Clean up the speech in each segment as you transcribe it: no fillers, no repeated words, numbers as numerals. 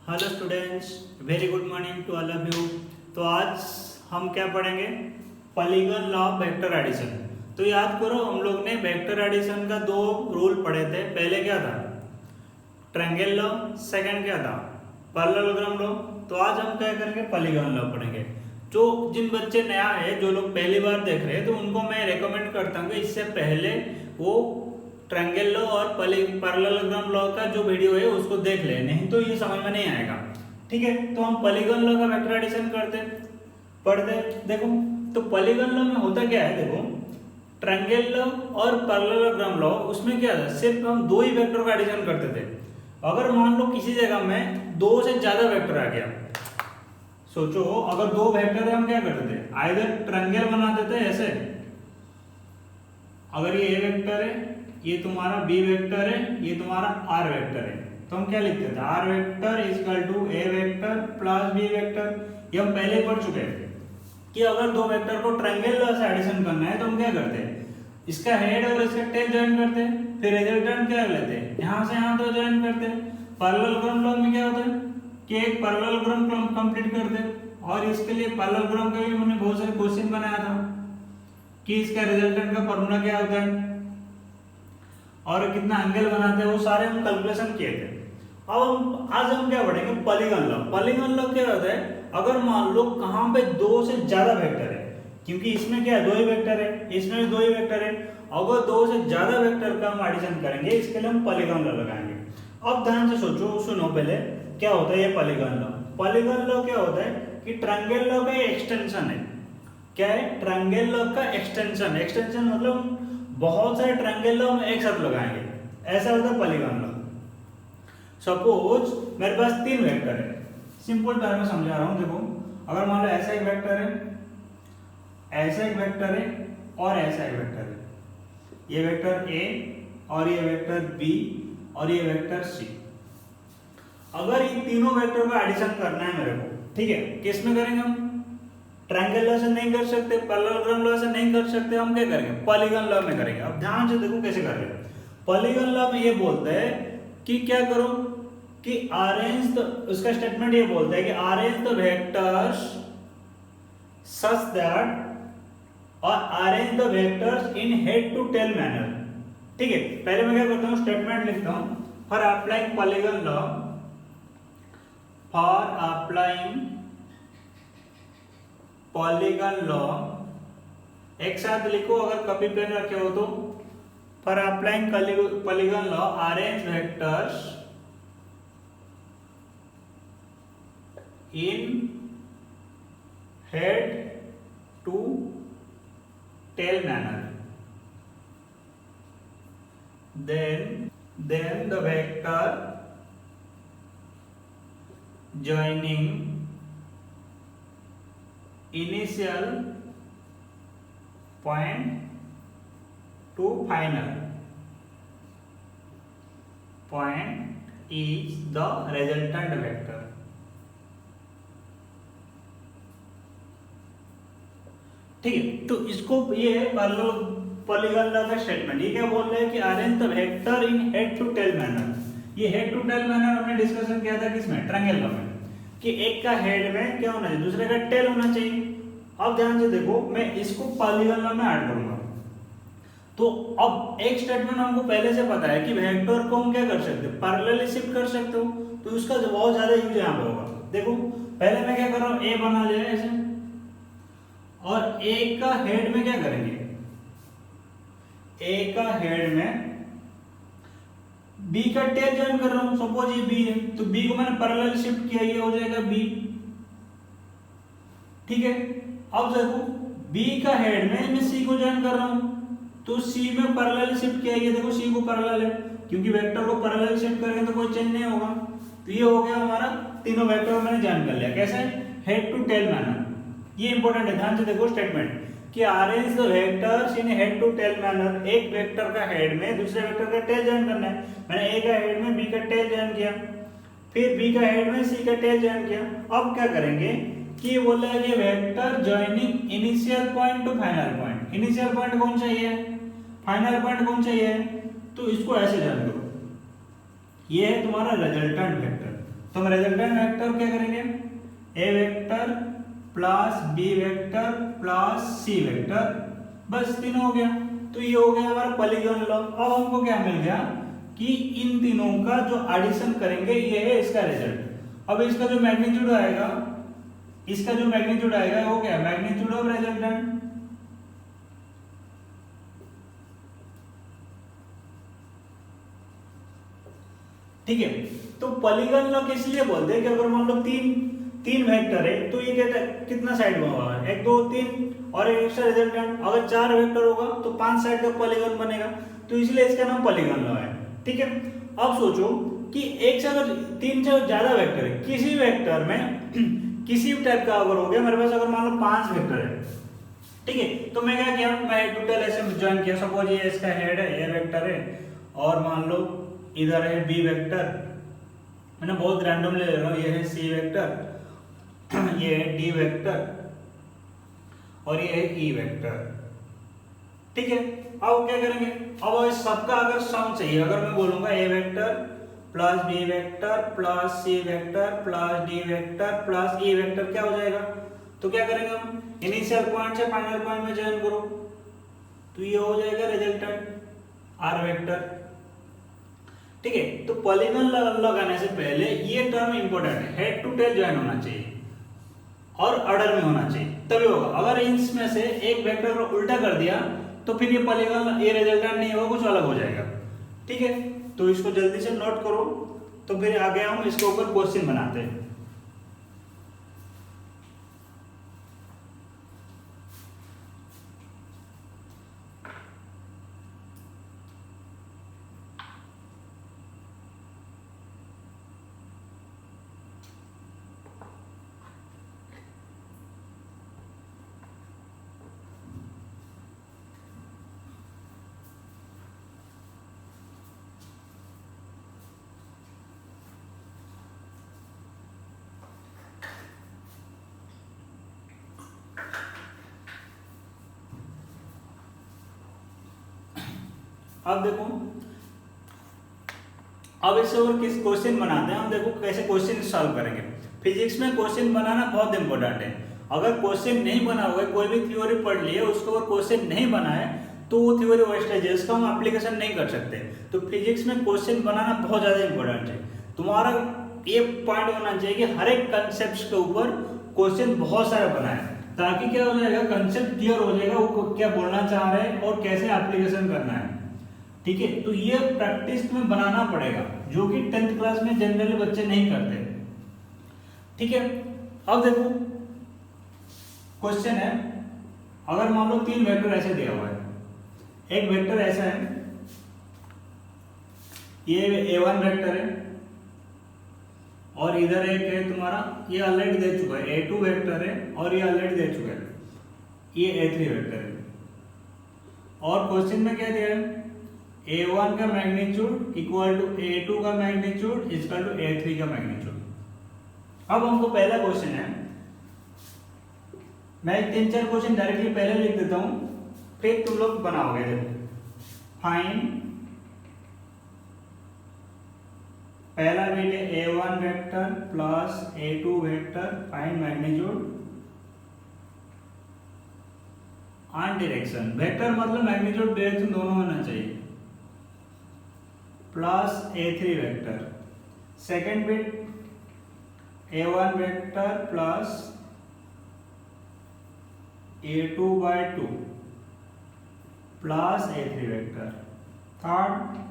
Hello students, very good morning to all of you. तो आज हम क्या पढ़ेंगे? Polygon law of vector addition. तो याद करो, हम लोग ने वेक्टर एडिशन का दो रूल पढ़े थे। पहले क्या था? Triangle law. सेकंड क्या था? Parallelogram law. तो आज हम क्या करेंगे? पॉलीगन लॉ पढ़ेंगे। जो जिन बच्चे नया है, जो लोग पहली बार देख रहे हैं, तो उनको मैं रेकमेंड करता हूँ कि इससे पहले वो ट्रायंगल लॉ और पैरेललोग्राम लॉ का जो वीडियो है उसको देख ले, नहीं तो ये समझ में नहीं आएगा। ठीक है, तो हम पॉलीगन लॉ का वेक्टर एडिशन पढ़ते। देखो, तो पॉलीगन लॉ में होता क्या है? देखो, ट्रायंगल लॉ और पैरेललोग्राम लॉ, उसमें क्या था? सिर्फ हम दो ही वेक्टर का एडिशन करते थे। अगर मान लो किसी जगह में दो से ज्यादा वेक्टर आ गया, सोचो, अगर दो वेक्टर है, हम क्या करते थे? आइदर ट्रायंगल बनाते थे ऐसे, अगर ये ए वेक्टर है, ये तुम्हारा बी वेक्टर है, ये तुम्हारा आर वेक्टर है, तो हम क्या लिखते थे? R vector equal to A vector plus B vector. ये हम पहले पढ़ चुके हैं कि अगर दो वेक्टर को ट्रायंगल से एडिशन करना है तो हम क्या करते हैं? इसका हेड और इसका टेल ज्वाइन करते हैं, फिर रिजल्टेंट क्या लेते हैं? यहाँ से यहाँ तो ज्वाइन करते हैं। पैरेललोग्राम लॉ में क्या होता है कि एक पैरेललोग्राम कंप्लीट करते हैं, और इसके लिए पैरेललोग्राम का भी हमने बहुत सारे क्वेश्चन बनाया था कि इसका रिजल्टेंट का फॉर्मूला क्या होता है और कितना एंगल बनाते हैं, वो सारे हम कैलकुलेशन किए थे। अब आज हम क्या पढ़ेंगे? Polygon law. पॉलीगन लॉ क्या होता है? अगर मान लो कहाँ पे दो से ज्यादा वेक्टर है, क्योंकि इसमें क्या है? दो ही वेक्टर है, इसमें भी दो ही वेक्टर है। अगर दो से ज्यादा वेक्टर का हम एडिशन करेंगे, इसके लिए हम पॉलीगन लॉ लगाएंगे। अब ध्यान से सोचो, सुनो पहले क्या होता है ये पॉलीगन लॉ। पॉलीगन लॉ क्या होता है कि ट्रायंगल लॉ का एक्सटेंशन है। क्या है? ट्रायंगल लॉ का एक्सटेंशन। एक्सटेंशन मतलब बहुत सारे ट्रायंगल लॉ हम एक साथ लगाएंगे, ऐसा होता है पॉलीगन लॉ। सपोज मेरे पास तीन वेक्टर है, सिंपल टर्म में समझा रहा हूं। देखो, अगर मान लो ऐसा एक वेक्टर है, ऐसा एक वेक्टर है और ऐसा एक वेक्टर है, ये वेक्टर ए और ये वेक्टर बी और ये वेक्टर सी। अगर इन तीनों वेक्टर का एडिशन करना है मेरे को, ठीक है, किस में करेंगे हम? ट्रायंगल लॉ से नहीं कर सकते, पैरेललोग्राम लॉ से नहीं कर सकते, हम क्या करेंगे? पॉलीगन लॉ में करेंगे। अब ध्यान से देखो कैसे कर रहे हैं। पॉलीगन लॉ में ये बोलते हैं कि क्या करो कि अरेंज, उसका स्टेटमेंट ये बोलता है कि arrange the vectors such that, और arrange the vectors in head to tail manner. ठीक है, पहले मैं क्या करता हूँ? स्टेटमेंट लिखता हूँ। For applying polygon law, for applying polygon law, एक साथ लिखो अगर कॉपी पेन रखे हो तो। For applying polygon law, arrange vectors in head to tail manner, then the vector joining initial point to final point is the resultant vector। ठीक है, तो इसको ये है पॉलीगन लॉ का स्टेटमेंट। ये क्या बोल रहे हैं कि arrange the vector in head to tail manner. ये हेड टू टेल मैनर हमने डिस्कशन किया था किसमें? ट्रायंगल लॉ में, कि एक का हेड में क्या होना चाहिए, दूसरे का टेल होना चाहिए। अब ध्यान से देखो, मैं इसको पॉलीगन लॉ में ऐड करूंगा। तो अब एक स्टेटमेंट हमको पहले से पता है कि वेक्टर को हम क्या कर सकते हैं? पैरेलली शिफ्ट कर सकते हो, तो उसका बहुत ज्यादा यूज यहाँ पे होगा। देखो, पहले मैं क्या कर रहा हूँ? ए बना लिया ऐसे, और ए का हेड में क्या करेंगे? ए का हेड में बी का टेल ज्वाइन कर रहा हूं। सपोज ये बी है, तो बी को मैंने पैरेलल शिफ्ट किया, ये हो जाएगा बी। ठीक है, अब देखो, बी का हेड में मैं सी को ज्वाइन कर रहा हूं, तो सी में पैरेलल शिफ्ट किया, ये देखो सी को पैरेलल है, क्योंकि वेक्टर को पैरेलल शिफ्ट करेंगे तो कोई चेंज नहीं होगा। तो ये हो गया हमारा, तीनों वेक्टर मैंने ज्वाइन कर लिया। कैसे? Head to tail manner. ये इंपॉर्टेंट है, ध्यान से देखो स्टेटमेंट कि arrange the vectors in head to tail manner. एक वेक्टर का हेड में दूसरे वेक्टर का टेल ज्वाइन करना है। मैंने ए का हेड में बी का टेल ज्वाइन किया, फिर बी का हेड में सी का टेल ज्वाइन किया। अब क्या करेंगे कि ये बोला है कि vector joining initial point two final point. Initial point कौन चाहिए? फाइनल पॉइंट कौन चाहिए? तो इसको ऐसे ज्वाइन करो, ये है तुम्हारा रिजल्टेंट वेक्टर। तो हम रिजल्टेंट वेक्टर क्या करेंगे, A vector plus B vector plus C vector, बस तीनों हो गया। तो ये हो गया हमारा पॉलीगॉन लॉ। अब हमको क्या मिल गया कि इन तीनों का जो एडिशन करेंगे ये है इसका रिजल्ट। अब इसका जो मैग्नीट्यूड आएगा, इसका जो मैग्नीट्यूड आएगा वो क्या, मैग्नीट्यूड ऑफ रिजल्टेंट। ठीक है, तो पॉलीगॉन लॉ किस लिए बोलते हैं कि अगर मान लो तीन वेक्टर है तो ये कितना साइड में होगा, 1 2 3 और एक एक्स्ट्रा रिजल्टेंट। अगर 4 वेक्टर होगा तो 5 साइड का पॉलीगॉन बनेगा, तो इसलिए इसका नाम पॉलीगॉन लॉ है। ठीक है, अब सोचो कि एक से अगर 3 से ज्यादा वेक्टर है, किसी वेक्टर में किसी भी टाइप का अगर हो गया, मेरे पास अगर मान लो 5 वेक्टर है, ठीक है, तो मैं क्या किया, मैं टोटल ऐसे ज्वाइन किया। सपोज ये इसका हेड है, ये वेक्टर है, और मान लो इधर है बी वेक्टर, मैंने बहुत रैंडम ले रहा हूँ, ये है सी वेक्टर, ये है डी वेक्टर और ये है ई वेक्टर। ठीक है, अब क्या करेंगे, अब इस सबका अगर सम चाहिए, अगर मैं बोलूंगा A vector plus B vector plus C vector plus D vector plus E vector, क्या हो जाएगा, तो क्या करेंगे हम, इनिशियल पॉइंट से फाइनल पॉइंट में जॉइन करो, तो ये हो जाएगा रिजल्टेंट आर वेक्टर। ठीक है, तो पॉलीगॉन लगाने से पहले ये टर्म इंपॉर्टेंट है, हेड टू टेल ज्वाइन होना चाहिए और ऑर्डर में होना चाहिए, तभी होगा। अगर इसमें से एक वेक्टर को उल्टा कर दिया तो फिर ये पॉलीगॉन, ये रिजल्टेंट नहीं होगा, कुछ अलग हो जाएगा। ठीक है, तो इसको जल्दी से नोट करो, तो फिर आगे हम इसके ऊपर क्वेश्चन बनाते हैं। अब देखो, अब इससे और किस क्वेश्चन बनाते हैं हम, देखो कैसे क्वेश्चन सॉल्व करेंगे। फिजिक्स में क्वेश्चन बनाना बहुत इंपॉर्टेंट है। अगर क्वेश्चन नहीं बना हुआ है, कोई भी थ्योरी पढ़ ली है, उसके ऊपर क्वेश्चन नहीं बना है, तो वो थ्योरी वेस्ट है, जिसका हम एप्लीकेशन नहीं कर सकते। तो फिजिक्स में क्वेश्चन बनाना बहुत ज्यादा इंपॉर्टेंट है। तुम्हारा ये पॉइंट होना चाहिए कि हर एक कंसेप्ट के ऊपर क्वेश्चन बहुत सारे बनाए, ताकि क्या हो जाएगा, कंसेप्ट क्लियर हो जाएगा, वो क्या बोलना चाह रहे हैं और कैसे एप्लीकेशन करना है। ठीक है, तो ये प्रैक्टिस में बनाना पड़ेगा, जो कि 10th क्लास में जनरली बच्चे नहीं करते। ठीक है, अब देखो क्वेश्चन है, अगर मान लो 3 वेक्टर ऐसे दिया हुआ है, एक वेक्टर ऐसा है, ये A1 वेक्टर है, और इधर एक है तुम्हारा, ये ऑलरेडी दे चुका है, A2 वेक्टर है, और ये ऑलरेडी दे चुका है, ये A3 वेक्टर है। और क्वेश्चन में क्या दिया है, A1 का मैग्नीट्यूड इक्वल टू A2 का मैग्नीट्यूड इक्वल टू A3 का मैग्नीट्यूड। अब हमको पहला क्वेश्चन है, मैं 3-4 क्वेश्चन डायरेक्टली पहले लिख देता हूं, फिर तुम लोग बनाओगे। देखो, फाइंड, पहला बिट है A1 vector plus A2 vector, find magnitude and direction. Vector मतलब मैग्नीट्यूड डायरेक्शन दोनों होना चाहिए, plus A3 vector. Second bit A1 vector plus A2 by 2 plus A3 vector. Third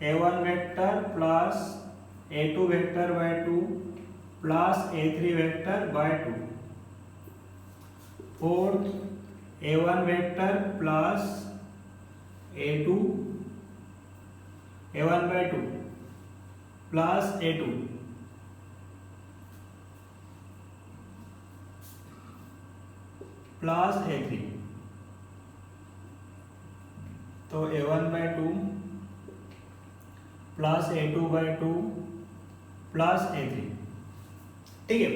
A1 vector plus A2 vector by 2 plus A3 vector by 2। Fourth A1 vector plus A2 A1 by 2 plus A2 plus A3, तो A1 by 2 plus A2 by 2 plus A3। ठीक है,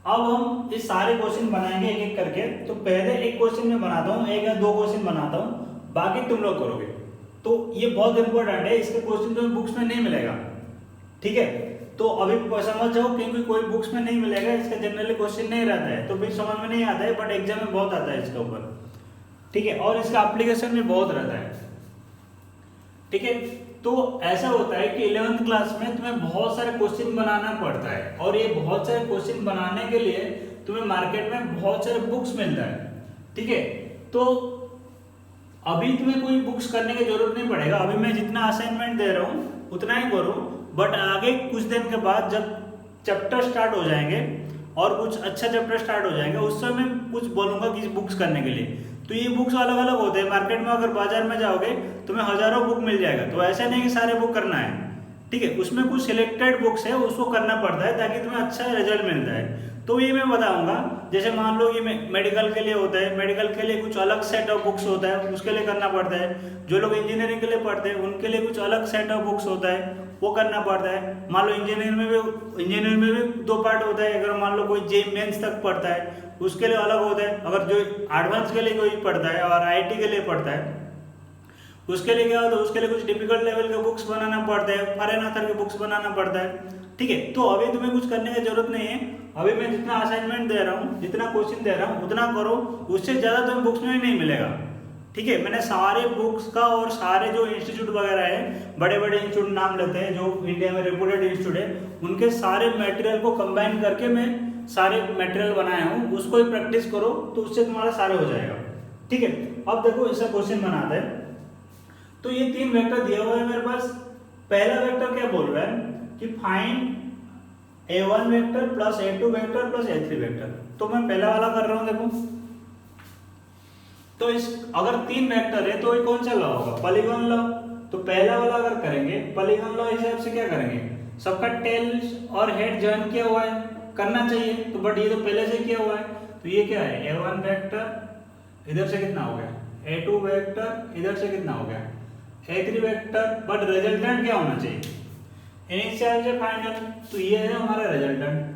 अब हम इस सारे question बनाएंगे एक एक करके। तो पहले एक क्वेश्चन में बनाता हूँ, 1 या 2 क्वेश्चन बनाता हूँ, बाकी तुम लोग करोगे। तो ये बहुत इंपॉर्टेंट है, इसके क्वेश्चन तो बुक्स में नहीं मिलेगा। ठीक है, तो अभी समझ जाओ, क्योंकि कोई बुक्स में नहीं मिलेगा, इसका जनरली क्वेश्चन नहीं रहता है, तो फिर समझ में नहीं आता है, बट एग्जाम में बहुत आता है इसके ऊपर, ठीक है, और इसका एप्लीकेशन भी बहुत रहता है, ठीक है। तो ऐसा होता है कि 11th क्लास में तुम्हें बहुत सारे क्वेश्चन बनाना पड़ता है, और ये बहुत सारे क्वेश्चन बनाने के लिए तुम्हें मार्केट में बहुत सारे बुक्स मिलता है, ठीक है। तो अभी तुम्हें कोई बुक्स करने की जरूरत नहीं पड़ेगा, अभी मैं जितना असाइनमेंट दे रहा हूँ उतना ही करो, बट आगे कुछ दिन के बाद जब चैप्टर स्टार्ट हो जाएंगे और कुछ अच्छा चैप्टर स्टार्ट हो जाएंगे, उस समय मैं कुछ बोलूंगा कि बुक्स करने के लिए। तो ये बुक्स अलग अलग होते हैं, मार्केट में अगर बाजार में जाओगे तुम्हें हजारों बुक मिल जाएगा, तो ऐसा नहीं कि सारे बुक करना है, ठीक है, उसमें कुछ सिलेक्टेड बुक्स है उसको करना पड़ता है ताकि तुम्हें अच्छा रिजल्ट मिलता है। तो ये मैं बताऊंगा, जैसे मान लो ये मेडिकल के लिए होता है, मेडिकल के लिए कुछ अलग सेट ऑफ बुक्स होता है, उसके लिए करना पड़ता है। जो लोग इंजीनियरिंग के लिए पढ़ते हैं उनके लिए कुछ अलग सेट ऑफ बुक्स होता है, वो करना पड़ता है। मान लो इंजीनियरिंग में भी दो पार्ट होता है, अगर मान लो कोई जे मेंस तक पढ़ता है उसके लिए अलग होता है, अगर जो एडवांस के लिए कोई पढ़ता है और आईआईटी के लिए पढ़ता है उसके लिए क्या होता है, उसके लिए कुछ डिफिकल्ट लेवल के बुक्स बनाना पड़ता है, फॉरेन ऑथर के बुक्स बनाना पड़ता है, ठीक है। तो अभी तुम्हें कुछ करने की जरूरत नहीं है, अभी मैं जितना असाइनमेंट दे रहा हूँ, जितना क्वेश्चन दे रहा हूँ उतना करो, उससे ज़्यादा तुम्हें बुक्स में ही नहीं मिलेगा, ठीक है। मैंने सारे बुक्स का और सारे जो इंस्टीट्यूट वगैरह है, बड़े बड़े इंस्टीट्यूट नाम लेते हैं जो इंडिया में रेपुटेड इंस्टीट्यूट है, उनके सारे मटेरियल को कंबाइन करके मैं सारे मटेरियल बनाया हूँ, उसको ही प्रैक्टिस करो तो उससे तुम्हारा सारे हो जाएगा, ठीक है। अब देखो इसका क्वेश्चन बनाते हैं। तो ये तीन वेक्टर दिया हुआ है मेरे पास। पहला वेक्टर क्या बोल रहा है कि find a1 vector plus a2 vector plus a3 vector. तो मैं पहला वाला कर रहा हूं, देखो। तो इस अगर तीन वेक्टर है तो ये कौन सा लॉ होगा, पॉलीगॉन लॉ। तो पहला वाला अगर करेंगे पॉलीगॉन लॉ हिसाब से क्या करेंगे, सबका टेल्स और हेड जॉइन किया हुआ है, करना चाहिए, तो बट ये तो पहले से किया हुआ है, तो ये क्या है a1 वेक्टर इधर से कितना हो गया, a2 वेक्टर इधर से कितना हो गया, a3 वेक्टर, बट रिजल्टेंट क्या होना चाहिए, इनिशियल से फाइनल। तो ये है हमारा रिजल्टेंट।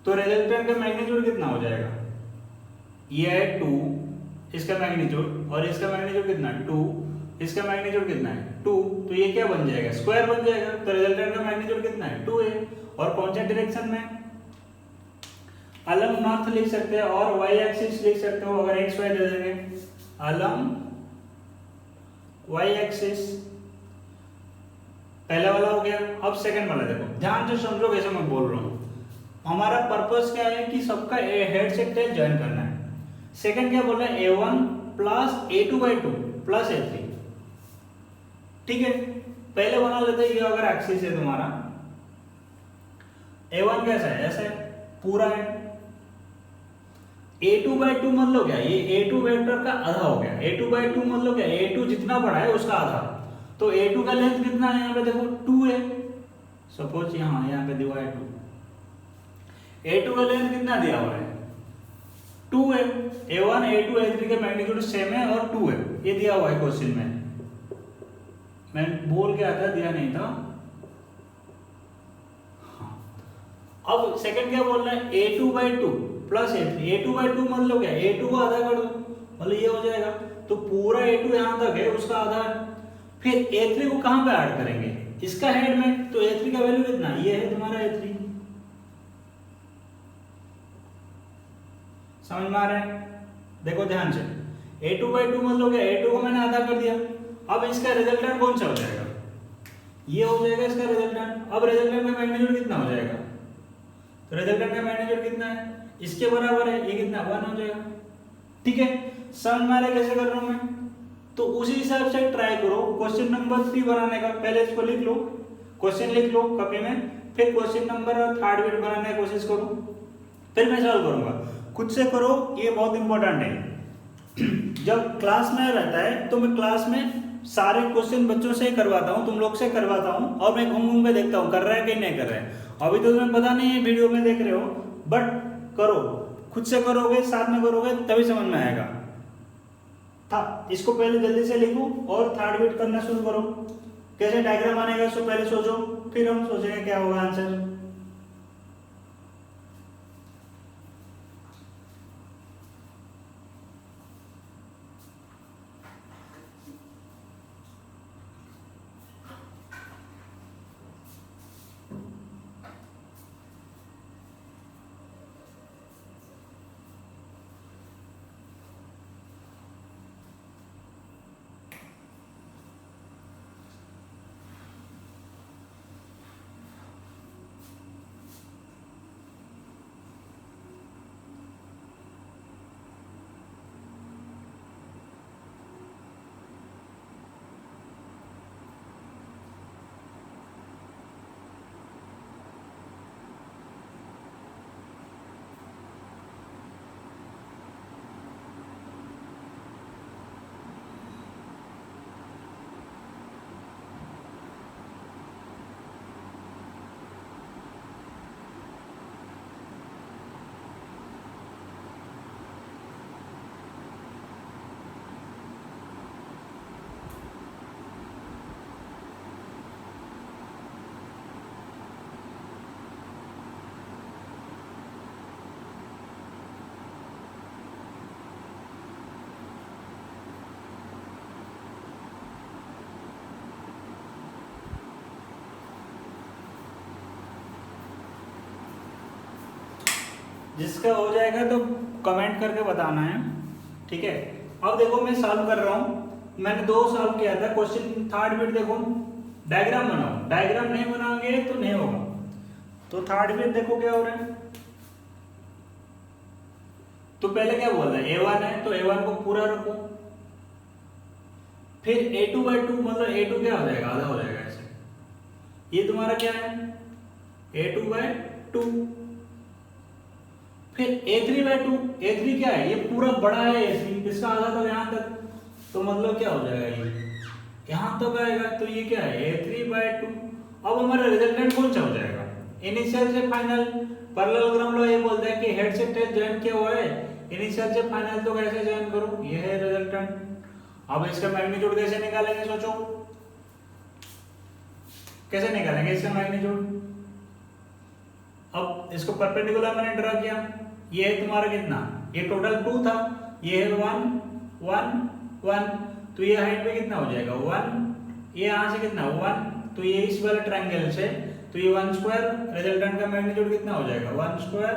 तो रिजल्टेंट का मैग्नीट्यूड कितना हो जाएगा, ये है 2, इसका मैग्नीट्यूड, और इसका मैग्नीट्यूड कितना है 2, इसका मैग्नीट्यूड कितना है 2, तो ये क्या बन जाएगा, स्क्वायर बन जाएगा। तो रिजल्टेंट का मैग्नीट्यूड कितना है 2 है, और कौन से डायरेक्शन में, अलम नॉर्थ लिख सकते हैं और वाई एक्सिस लिख सकते हो, अगर एक्स वाई दे देंगे, अलम वाई एक्सिस, पहला वाला हो गया। अब सेकंड वाला देखो, ध्यान से समझो कैसे मैं बोल रहा हूं। हमारा पर्पस क्या है कि सबका हेड से टेल ज्वाइन करना है। सेकंड क्या बोल रहा है, a1 plus a2/2 plus a3, ठीक है। पहले बना लेते हैं, ये अगर एक्सिस है तुम्हारा, a1 कैसा है, ऐसा है, पूरा है। a2/2 मतलब क्या, ये a2 वेक्टर का आधा हो गया, a2/2 मतलब क्या, a2 जितना बड़ा है उसका आधा। तो a2 का लेंथ कितना है, यहाँ पे देखो 2 है, सपोज यहाँ पे दिया है 2, a2 का लेंथ कितना दिया हुआ है 2 है। a1 a2 a3 के मैग्नीट्यूड सेम है और 2 है, ये दिया हुआ है क्वेश्चन में, मैं बोल के आता दिया नहीं था। हाँ। अब सेकंड क्या बोल रहा है, a2/2 प्लस a2/2 मतलब क्या, a2 का आधा कर दो, मतलब ये हो जाएगा। तो पूरा a2 यहां तक है, उसका आधा है। फिर a3 को कहां पे ऐड करेंगे, इसका हेड में, तो a3 का वैल्यू कितना, ये है तुम्हारा a3, समझ में आ रहा है, देखो ध्यान से। a2/2 मतलब क्या, a2 को मैंने आधा कर दिया। अब इसका रिजल्टेंट कौन सा हो जाएगा, ये हो जाएगा इसका रिजल्टेंट। अब रिजल्टेंट का मैग्नीट्यूड कितना हो जाएगा, तो रिजल्टेंट का मैग्नीट्यूड कितना है, इसके बराबर है, ये कितना 1 हो जाएगा, ठीक है। समझ में आ रहा है कैसे कर रहा हूं मैं। तो उसी हिसाब से ट्राई करो क्वेश्चन नंबर 3 बनाने का। पहले इसको लिख लो, क्वेश्चन लिख लो कॉपी में, फिर क्वेश्चन नंबर थर्ड बिट बनाने की कोशिश करो, फिर मैं सॉल्व करूंगा। खुद से करो, ये बहुत इंपॉर्टेंट है। जब क्लास में रहता है तो मैं क्लास में सारे क्वेश्चन बच्चों से करवाता हूँ, तुम लोग से करवाता हूँ, और मैं घूम घूम के देखता हूँ कर रहा है कि नहीं कर रहा है। अभी तो तुम्हें पता नहीं है, वीडियो में देख रहे हो, बट करो, खुद से करोगे, साथ में करोगे तभी समझ में आएगा। था इसको पहले जल्दी से लिखो और थर्ड बिट करना शुरू करो। कैसे डायग्राम आनेगा इसको पहले सोचो, फिर हम सोचेंगे क्या होगा आंसर। जिसका हो जाएगा तो कमेंट करके बताना है, ठीक है। अब देखो मैं सॉल्व कर रहा हूँ, मैंने 2 सॉल्व किया था। क्वेश्चन थर्ड बिट देखो, डायग्राम बनाओ, डायग्राम नहीं बनाओगे तो नहीं होगा। तो थर्ड बिट देखो क्या हो रहा है। तो पहले क्या बोल रहा है, A1 है तो A1 को पूरा रखो, फिर A2/2 मतलब A2 क्या हो जाएगा, आधा हो जाएगा ऐसे। ये तुम्हारा क्या है, A2/2, फिर A3/2, A3 क्या है, ये पूरा बड़ा है A3, इसका आधा तो यहाँ तक, तो मतलब क्या हो जाएगा, ये यहाँ तक आएगा, तो ये क्या है A3/2। अब हमारा रिजल्टेंट कौन सा हो जाएगा, इनिशियल से फाइनल। पैरेललोग्राम लॉ ये बोलता है कि हेड से टेल ज्वाइन किया हुआ है, इनिशियल से फाइनल तो कैसे ज्वाइन करो, ये है रिजल्टेंट। अब इसका मैग्नीट्यूड कैसे निकालेंगे, सोचो कैसे निकालेंगे इसका मैग्नीट्यूड। अब इसको परपेंडिकुलर मैंने ड्रा किया, ये है तुम्हारा कितना, ये टोटल 2 था, ये है 1 1 1, तो ये हाइट पे कितना हो जाएगा 1, ये यहाँ से कितना 1, तो ये इस वाले ट्रायंगल से, तो ये 1 स्क्वायर, रिजल्टेंट का मैग्नीट्यूड कितना हो जाएगा 1 स्क्वायर।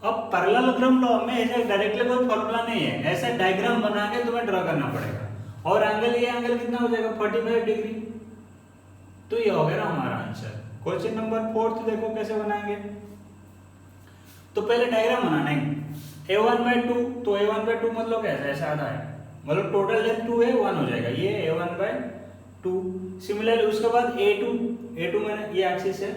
अब पैरेललोग्राम लॉ में ऐसे डायरेक्टली कोई फॉर्मूला नहीं है, ऐसा डायग्राम बना के तुम्हें ड्रा करना पड़ेगा। और एंगल, ये एंगल कितना हो जाएगा 45 डिग्री। तो ये हो गया ना हमारा आंसर। क्वेश्चन नंबर 4 देखो कैसे बनाएंगे। तो पहले डायग्राम बनाना है, A1/2, तो A1/2 मतलब कैसा, ऐसा आधा है, मतलब टोटल लेंथ 2 है, 1 हो जाएगा, ये A1/2। सिमिलरली उसके बाद A2 मैंने ये एक्सिस है,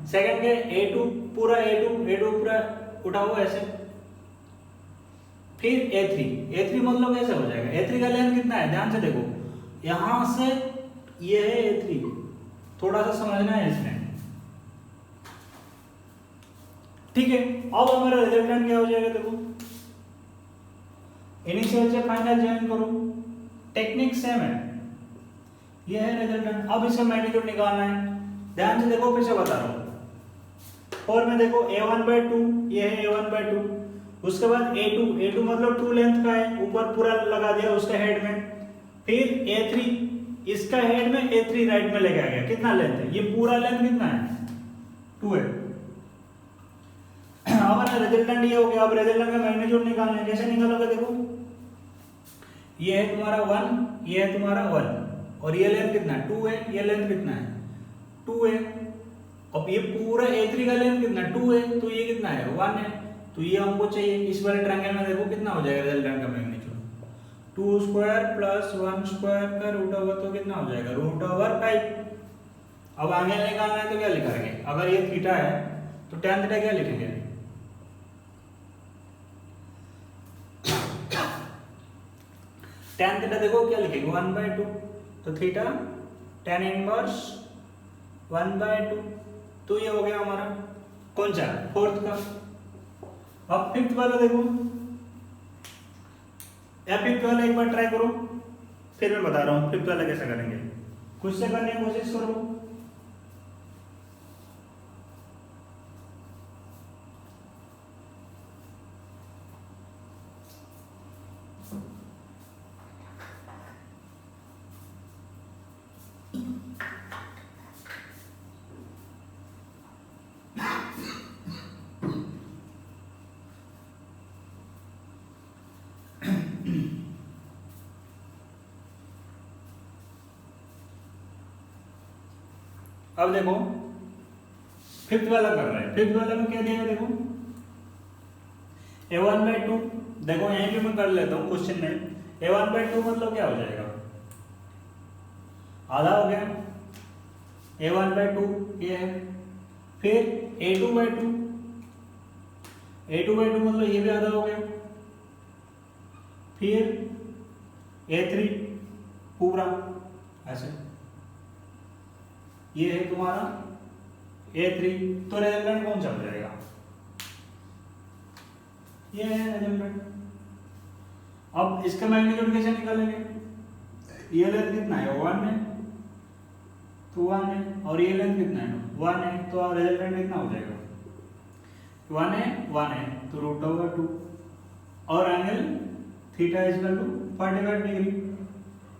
सेकंड के A2 पूरा पूरा उठा हुआ ऐसे, फिर A3 मतलब कैसे हो जाएगा, A3 का लेंथ कितना है, ध्यान से देखो, यहां से ये है A3, थोड़ा सा समझना है इसमें, ठीक है। अब हमारा रिजल्टेंट क्या हो जाएगा, देखो इनिशियल से फाइनल ज्वाइन करो, टेक्निक सेम है, ये है रिजल्टेंट। अब इसका मैग्नीट्यूड निकालना है, ध्यान से देखो, फिर से बता रहा हूं। और में देखो A1/2, ये है A1/2, उसके बाद A2 मतलब 2 लेंथ का है, ऊपर पूरा लगा दिया उसका हेड में, फिर A3, इसका हेड में A3 राइट में लेके आ गया, कितना लेंथ है, ये पूरा लेंथ कितना है 2 है। हमारा रिजल्टेंट ये हो गया। अब रिजल्टेंट का मैग्नीट्यूड निकालना है, कैसे निकालोगे, देखो ये है तुम्हारा 1, ये है तुम्हारा 1, और ये लेंथ कितना है 2 है, ये लेंथ कितना है 2 है। अब ये पूरा A3 का लेंथ कितना 2 है, तो ये कितना है 1 है, तो ये हमको चाहिए। इस वाले ट्रायंगल में देखो कितना हो जाएगा रिजल्टेंट का मैग्नीट्यूड, 2 स्क्वायर प्लस 1 स्क्वायर का रूट ओवर, तो कितना हो जाएगा √5। अब आगे निकालना है तो क्या लिखेंगे, अगर ये थीटा है तो tan थीटा क्या लिखेंगे, tan थीटा देखो क्या लिखेंगे 1/2, तो थीटा tan इनवर्स 1/2, तो ये हो गया हमारा कौन सा, 4th का। अब 5th वाला देखो, या 5th वाला एक बार ट्राई करो, फिर मैं बता रहा हूँ 5th वाला कैसे करेंगे, खुद से करने की कोशिश करो। अब देखो 5th वाला कर रहे हैं, 5th वाला में क्या दिया है, देखो A1/2, देखो यहीं पे मैं कर लेता हूँ क्वेश्चन में, A1/2 मतलब क्या हो जाएगा, आधा हो गया, A1/2 ये है, फिर A2/2 मतलब ये भी आधा हो गया, फिर A3 पूरा ऐसे, ये है तुम्हारा A3, तो रिजल्टेंट कौन सा हो जाएगा, ये है रिजल्टेंट। अब इसका मैग्नीट्यूड कैसे निकालेंगे, ये लेंथ कितना है 1 है, तो 1 है, और ये लेंथ कितना है 1 है, तो रिजल्टेंट कितना हो जाएगा 1 है, तो √2, और angle theta is equal to 45 degree,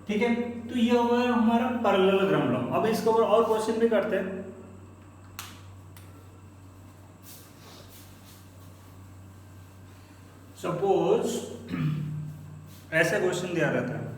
ठीक है, तो ये हो गया हमारा पैरेललोग्राम लॉ। अब इसके ऊपर और क्वेश्चन भी करते हैं। सपोज ऐसा क्वेश्चन दिया रहता है,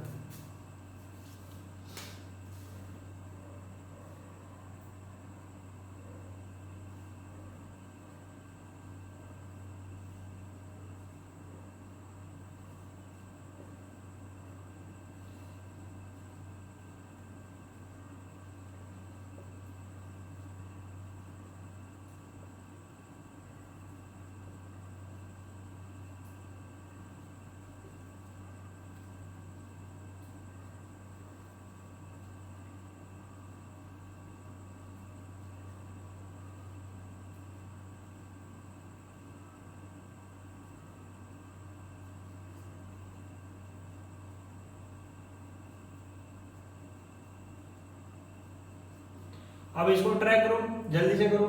अब इसको ट्राई करो, जल्दी से करो।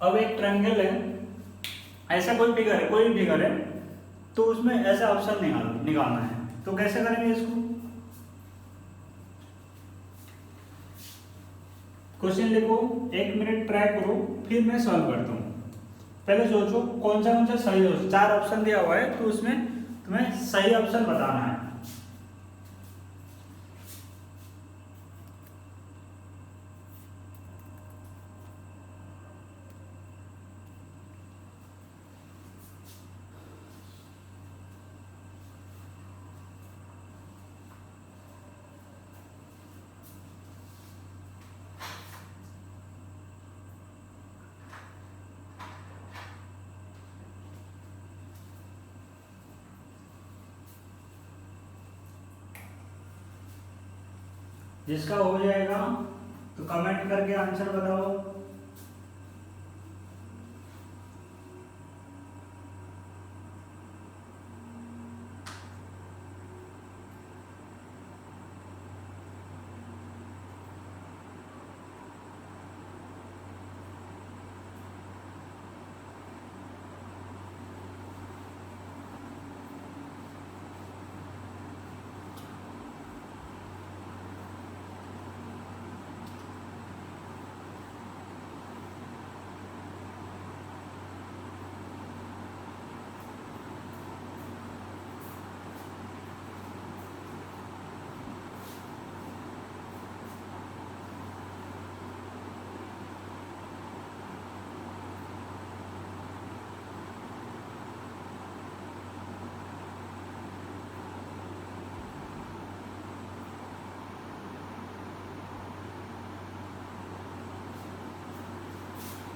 अब एक ट्रायंगल है, ऐसा कोई फिगर है, कोई भी फिगर है, तो उसमें ऐसा ऑप्शन निकालना है। तो कैसे करेंगे इसको? क्वेश्चन लिखो, 1 मिनट ट्राई करो, फिर मैं सॉल्व करता हूँ। पहले सोचो कौन सा सही हो। 4 ऑप्शन दिया हुआ है, तो उसमें तुम्हें सही ऑप्शन बताना है। जिसका हो जाएगा तो कमेंट करके आंसर बताओ।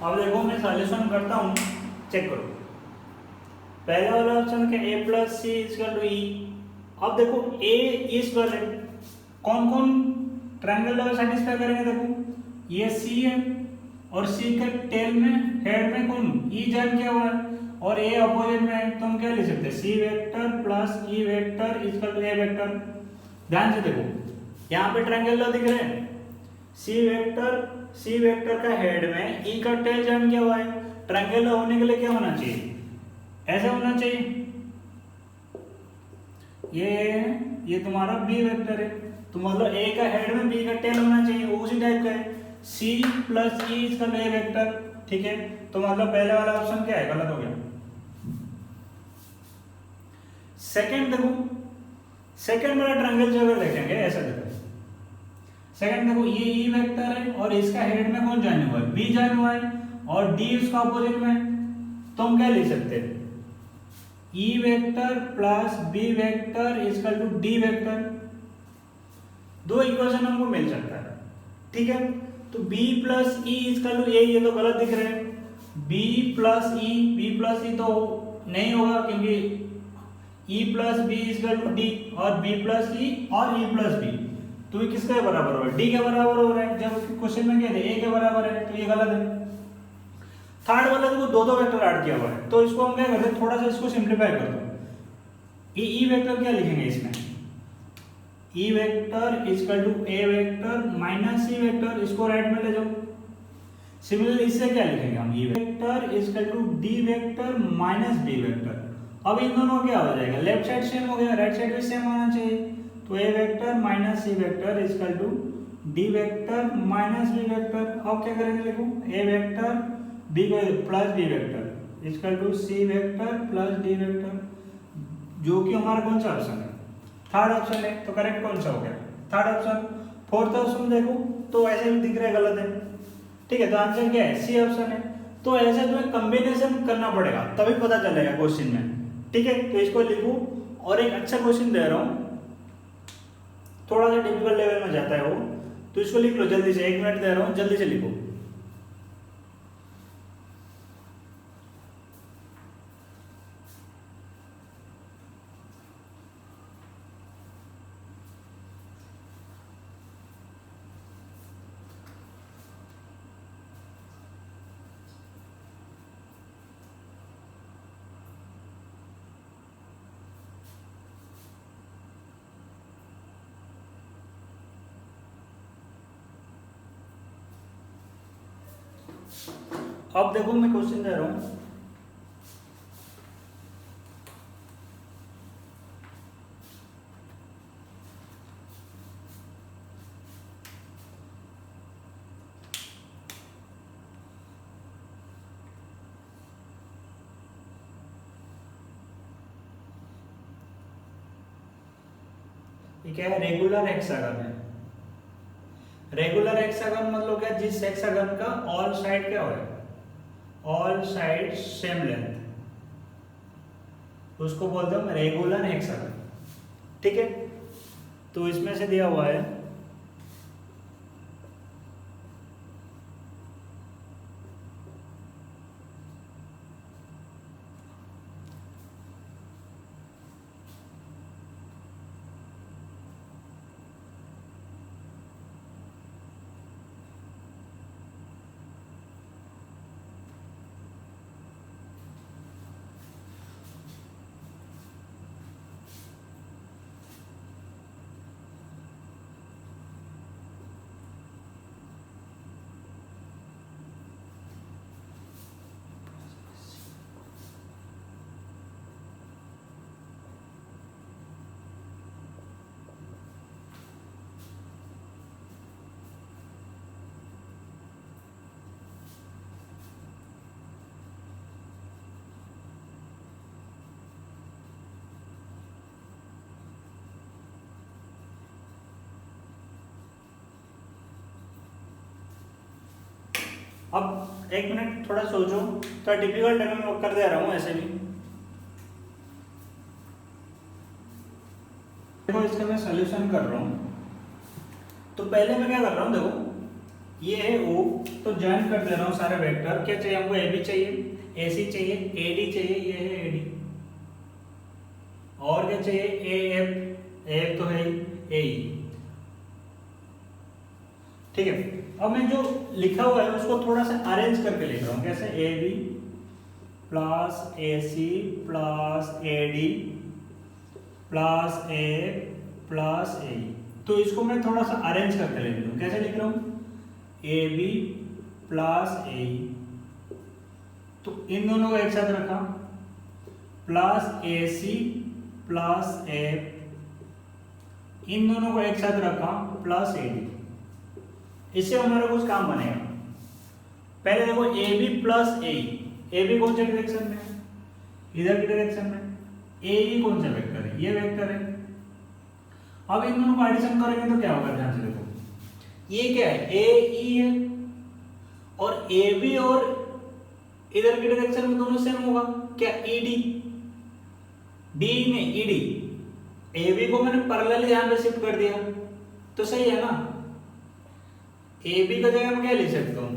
अब देखो मैं सॉल्यूशन करता हूँ, चेक करो। पहला वाला ऑप्शन क्या, ए प्लस सी इक्वल टू ई। अब देखो ए इस वाले कौन कौन ट्रायंगल लॉ सेटिस्फाई करेंगे? देखो ये सी है और सी के टेल में, हेड में कौन ई जॉइन किया हुआ है, और ए अपोजिट में है, तो हम क्या लिख सकते हैं? C vector plus E vector equal to A vector. ध्यान से देखो, यहाँ पे ट्रायंगल लॉ दिख रहे हैं। सी वेक्टर का हेड में ई का टेल जॉइन किया हुआ है। ट्रायंगल होने के लिए क्या होना चाहिए? ऐसा होना चाहिए। ये तुम्हारा बी वेक्टर है, तो मतलब ए का हेड में बी का टेल होना चाहिए, वो उसी टाइप का है। सी प्लस ई इसका ए वेक्टर, ठीक है। तो मतलब पहले वाला ऑप्शन क्या है? गलत हो गया। सेकंड देखो, सेकंड वाला ट्रायंगल जो अगर देखेंगे ऐसा देखो, सेकंड देखो ये ई वेक्टर है और इसका हेड में कौन जॉइन हुआ है? बी जॉइन हुआ है, और डी उसका अपोजिट में, तो हम क्या लिख सकते हैं? E vector plus B vector equal to D vector. दो इक्वेशन हमको मिल सकता है, ठीक है। तो b plus E equal to A, ये तो गलत दिख रहे हैं। b प्लस ई तो नहीं होगा, क्योंकि e plus B equal to D, और b प्लस ई और e प्लस बी, तो ये किसके बराबर हो रहा है? d के बराबर हो रहा है। जब क्वेश्चन में क्या थे? a के बराबर है, तो ये गलत है। थर्ड वाला देखो दो वेक्टर ऐड किया हुआ है, तो इसको हम क्या करते हैं? थोड़ा सा इसको सिंप्लीफाई कर दो। ये ई वेक्टर क्या लिखेंगे इसमें? E vector equal to A vector minus C vector, इसको राइट में ले जाओ। सिमिलरली इससे क्या लिखेंगे हम, E vector is equal to D vector minus B vector. अब इन दोनों क्या हो जाएगा, लेफ्ट साइड सेम हो गया, राइट साइड भी सेम होना चाहिए। तो A vector minus C vector is equal to D vector minus B vector. अब क्या करेंगे, देखो A vector B plus B vector is equal to C vector plus D vector, जो कि हमारा कौन सा ऑप्शन है, थर्ड ऑप्शन है। तो करेक्ट कौन सा हो गया, थर्ड ऑप्शन। फोर्थ ऑप्शन देखो तो ऐसे भी दिख रहा है, गलत है, ठीक है। तो आंसर क्या है, सी ऑप्शन है। तो ऐसे तुम्हें कॉम्बिनेशन करना पड़ेगा तभी पता चलेगा क्वेश्चन में, ठीक है। तो इसको लिखो, और एक अच्छा क्वेश्चन दे रहा हूं, थोड़ा सा डिफिकल्ट लेवल में जाता है वो, तो इसको लिख लो जल्दी से, 1 मिनट दे रहा हूं, जल्दी से लिखो। अब देखो मैं क्वेश्चन दे रहा हूं, ये क्या है, रेगुलर हेक्सागन है। रेगुलर हेक्सागन मतलब क्या, जिस हेक्सागन का ऑल साइड क्या हो, ऑल साइड सेम लेंथ, उसको बोलते हैं रेगुलर हेक्सागन, ठीक है। तो इसमें से दिया हुआ है अब 1 मिनट थोड़ा सोचो, तो डिफिकल्ट है, मैं कर दे रहा हूं ऐसे भी। देखो इसका मैं सॉल्यूशन कर रहा हूं, तो पहले मैं क्या कर रहा हूं, देखो ये है ओ, तो ज्वाइन कर दे रहा हूं सारे वेक्टर। क्या चाहिए हमको, ए बी चाहिए, ए सी चाहिए, ए डी चाहिए, ये है ए डी, और क्या चाहिए, ए एफ, ए तो है ए ई, ठीक है। अब मैं जो लिखा हुआ है उसको थोड़ा सा अरेंज करके लिख रहा हूं, कैसे, A B plus A C plus A D plus A plus A, तो इसको मैं थोड़ा सा अरेंज करके लिख रहा हूं। कैसे लिख रहा हूं, ए बी प्लस ए, तो इन दोनों को एक साथ रखा, प्लस ए सी प्लस ए, इन दोनों को एक साथ रखा, प्लस ए डी। इससे हमारा कुछ काम बनेगा। पहले देखो A B plus A B कौन से डायरेक्शन में है, इधर की डायरेक्शन में, ए ई कौन सा वेक्टर है, ये वेक्टर है। अब इन दोनों को एडिशन करेंगे तो क्या होगा, ध्यान से देखो, ये क्या है, ए ई है, और ए बी और इधर की डायरेक्शन में दोनों सेम होगा, क्या, ई डी, डी में ई डी, ए बी को मैंने पैरेलल यहां पे शिफ्ट कर दिया, तो सही है ना। ए बी का जगह मैं क्या लिख सकता हूं,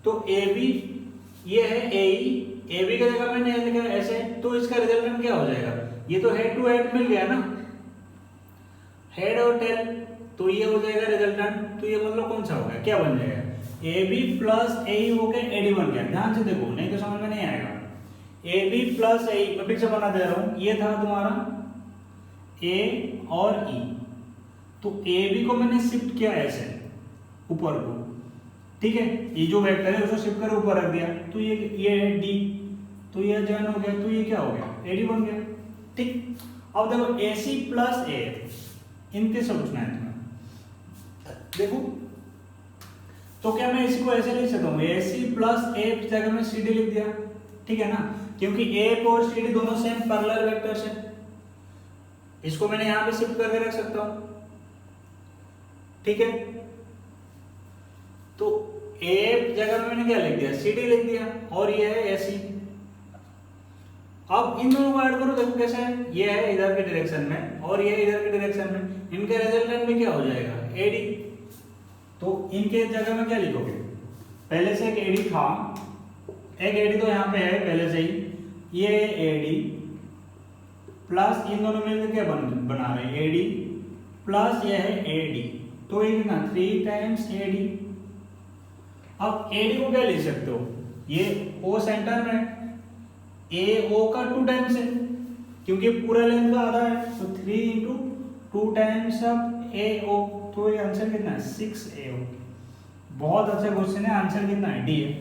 तो ए बी ये है ए ई, ए बी का जगह मैंने लिखा ऐसे, तो इसका रिजल्टेंट क्या हो जाएगा, ये तो हेड टू हेड मिल गया ना, हेड और टेल, तो ये हो जाएगा रिजल्टेंट। तो ये मतलब कौन सा हो गया, क्या बन जाएगा, ए बी प्लस ए ई हो गया, ए डी बन गया। ध्यान से देखो, नहीं तो समझ में नहीं आएगा। ए बी प्लस ए ई, मैं फिर से बना दे रहा हूं, ये था तुम्हारा ए और ई, तो ए बी को मैंने शिफ्ट किया ऐसे ऊपर को, ठीक है, ये जो वेक्टर है उसको शिफ्ट कर ऊपर रख दिया, तो ये है डी, तो ये जॉइन हो गया, तो ये क्या हो गया, एडी बन गया। ठीक, अब देखो एसी प्लस ए, इनके से पूछना है तुम्हें। देखो तो क्या मैं इसको ऐसे लिख सकता हूँ, एसी प्लस ए जगह में सी डी लिख दिया, ठीक है ना, क्योंकि ए और सी डी दोनों सेम पैरेलल वेक्टर्स है, इसको मैंने यहां पे शिफ्ट करके रख सकता हूं। ठीक है, तो ए जगह में मैंने क्या लिख दिया, सी डी लिख दिया, और ये है एसी। अब इन दोनों को ऐड करो, देखो कैसे है, ये है इधर के डायरेक्शन में और ये है इधर के डायरेक्शन में, इनके रिजल्टेंट में क्या हो जाएगा, एडी। तो इनके जगह में क्या लिखोगे, पहले से एक एडी था, एक एडी तो यहाँ पे है पहले से ही, ये एडी प्लस इन दोनों मिलकर क्या बना रहे हैं, एडी प्लस ये है एडी, तो ये कितना 3 टाइम्स एडी। अब एडी को क्या लिख सकते हो, ये ओ सेंटर में, ए ओ का 2 टाइम्स है, क्योंकि पूरा लेंथ का आधा है, तो 3 इंटू 2 टाइम्स ऑफ ए ओ, तो ये आंसर कितना है, 6 ए ओ। बहुत अच्छा क्वेश्चन है, आंसर कितना है, डी है।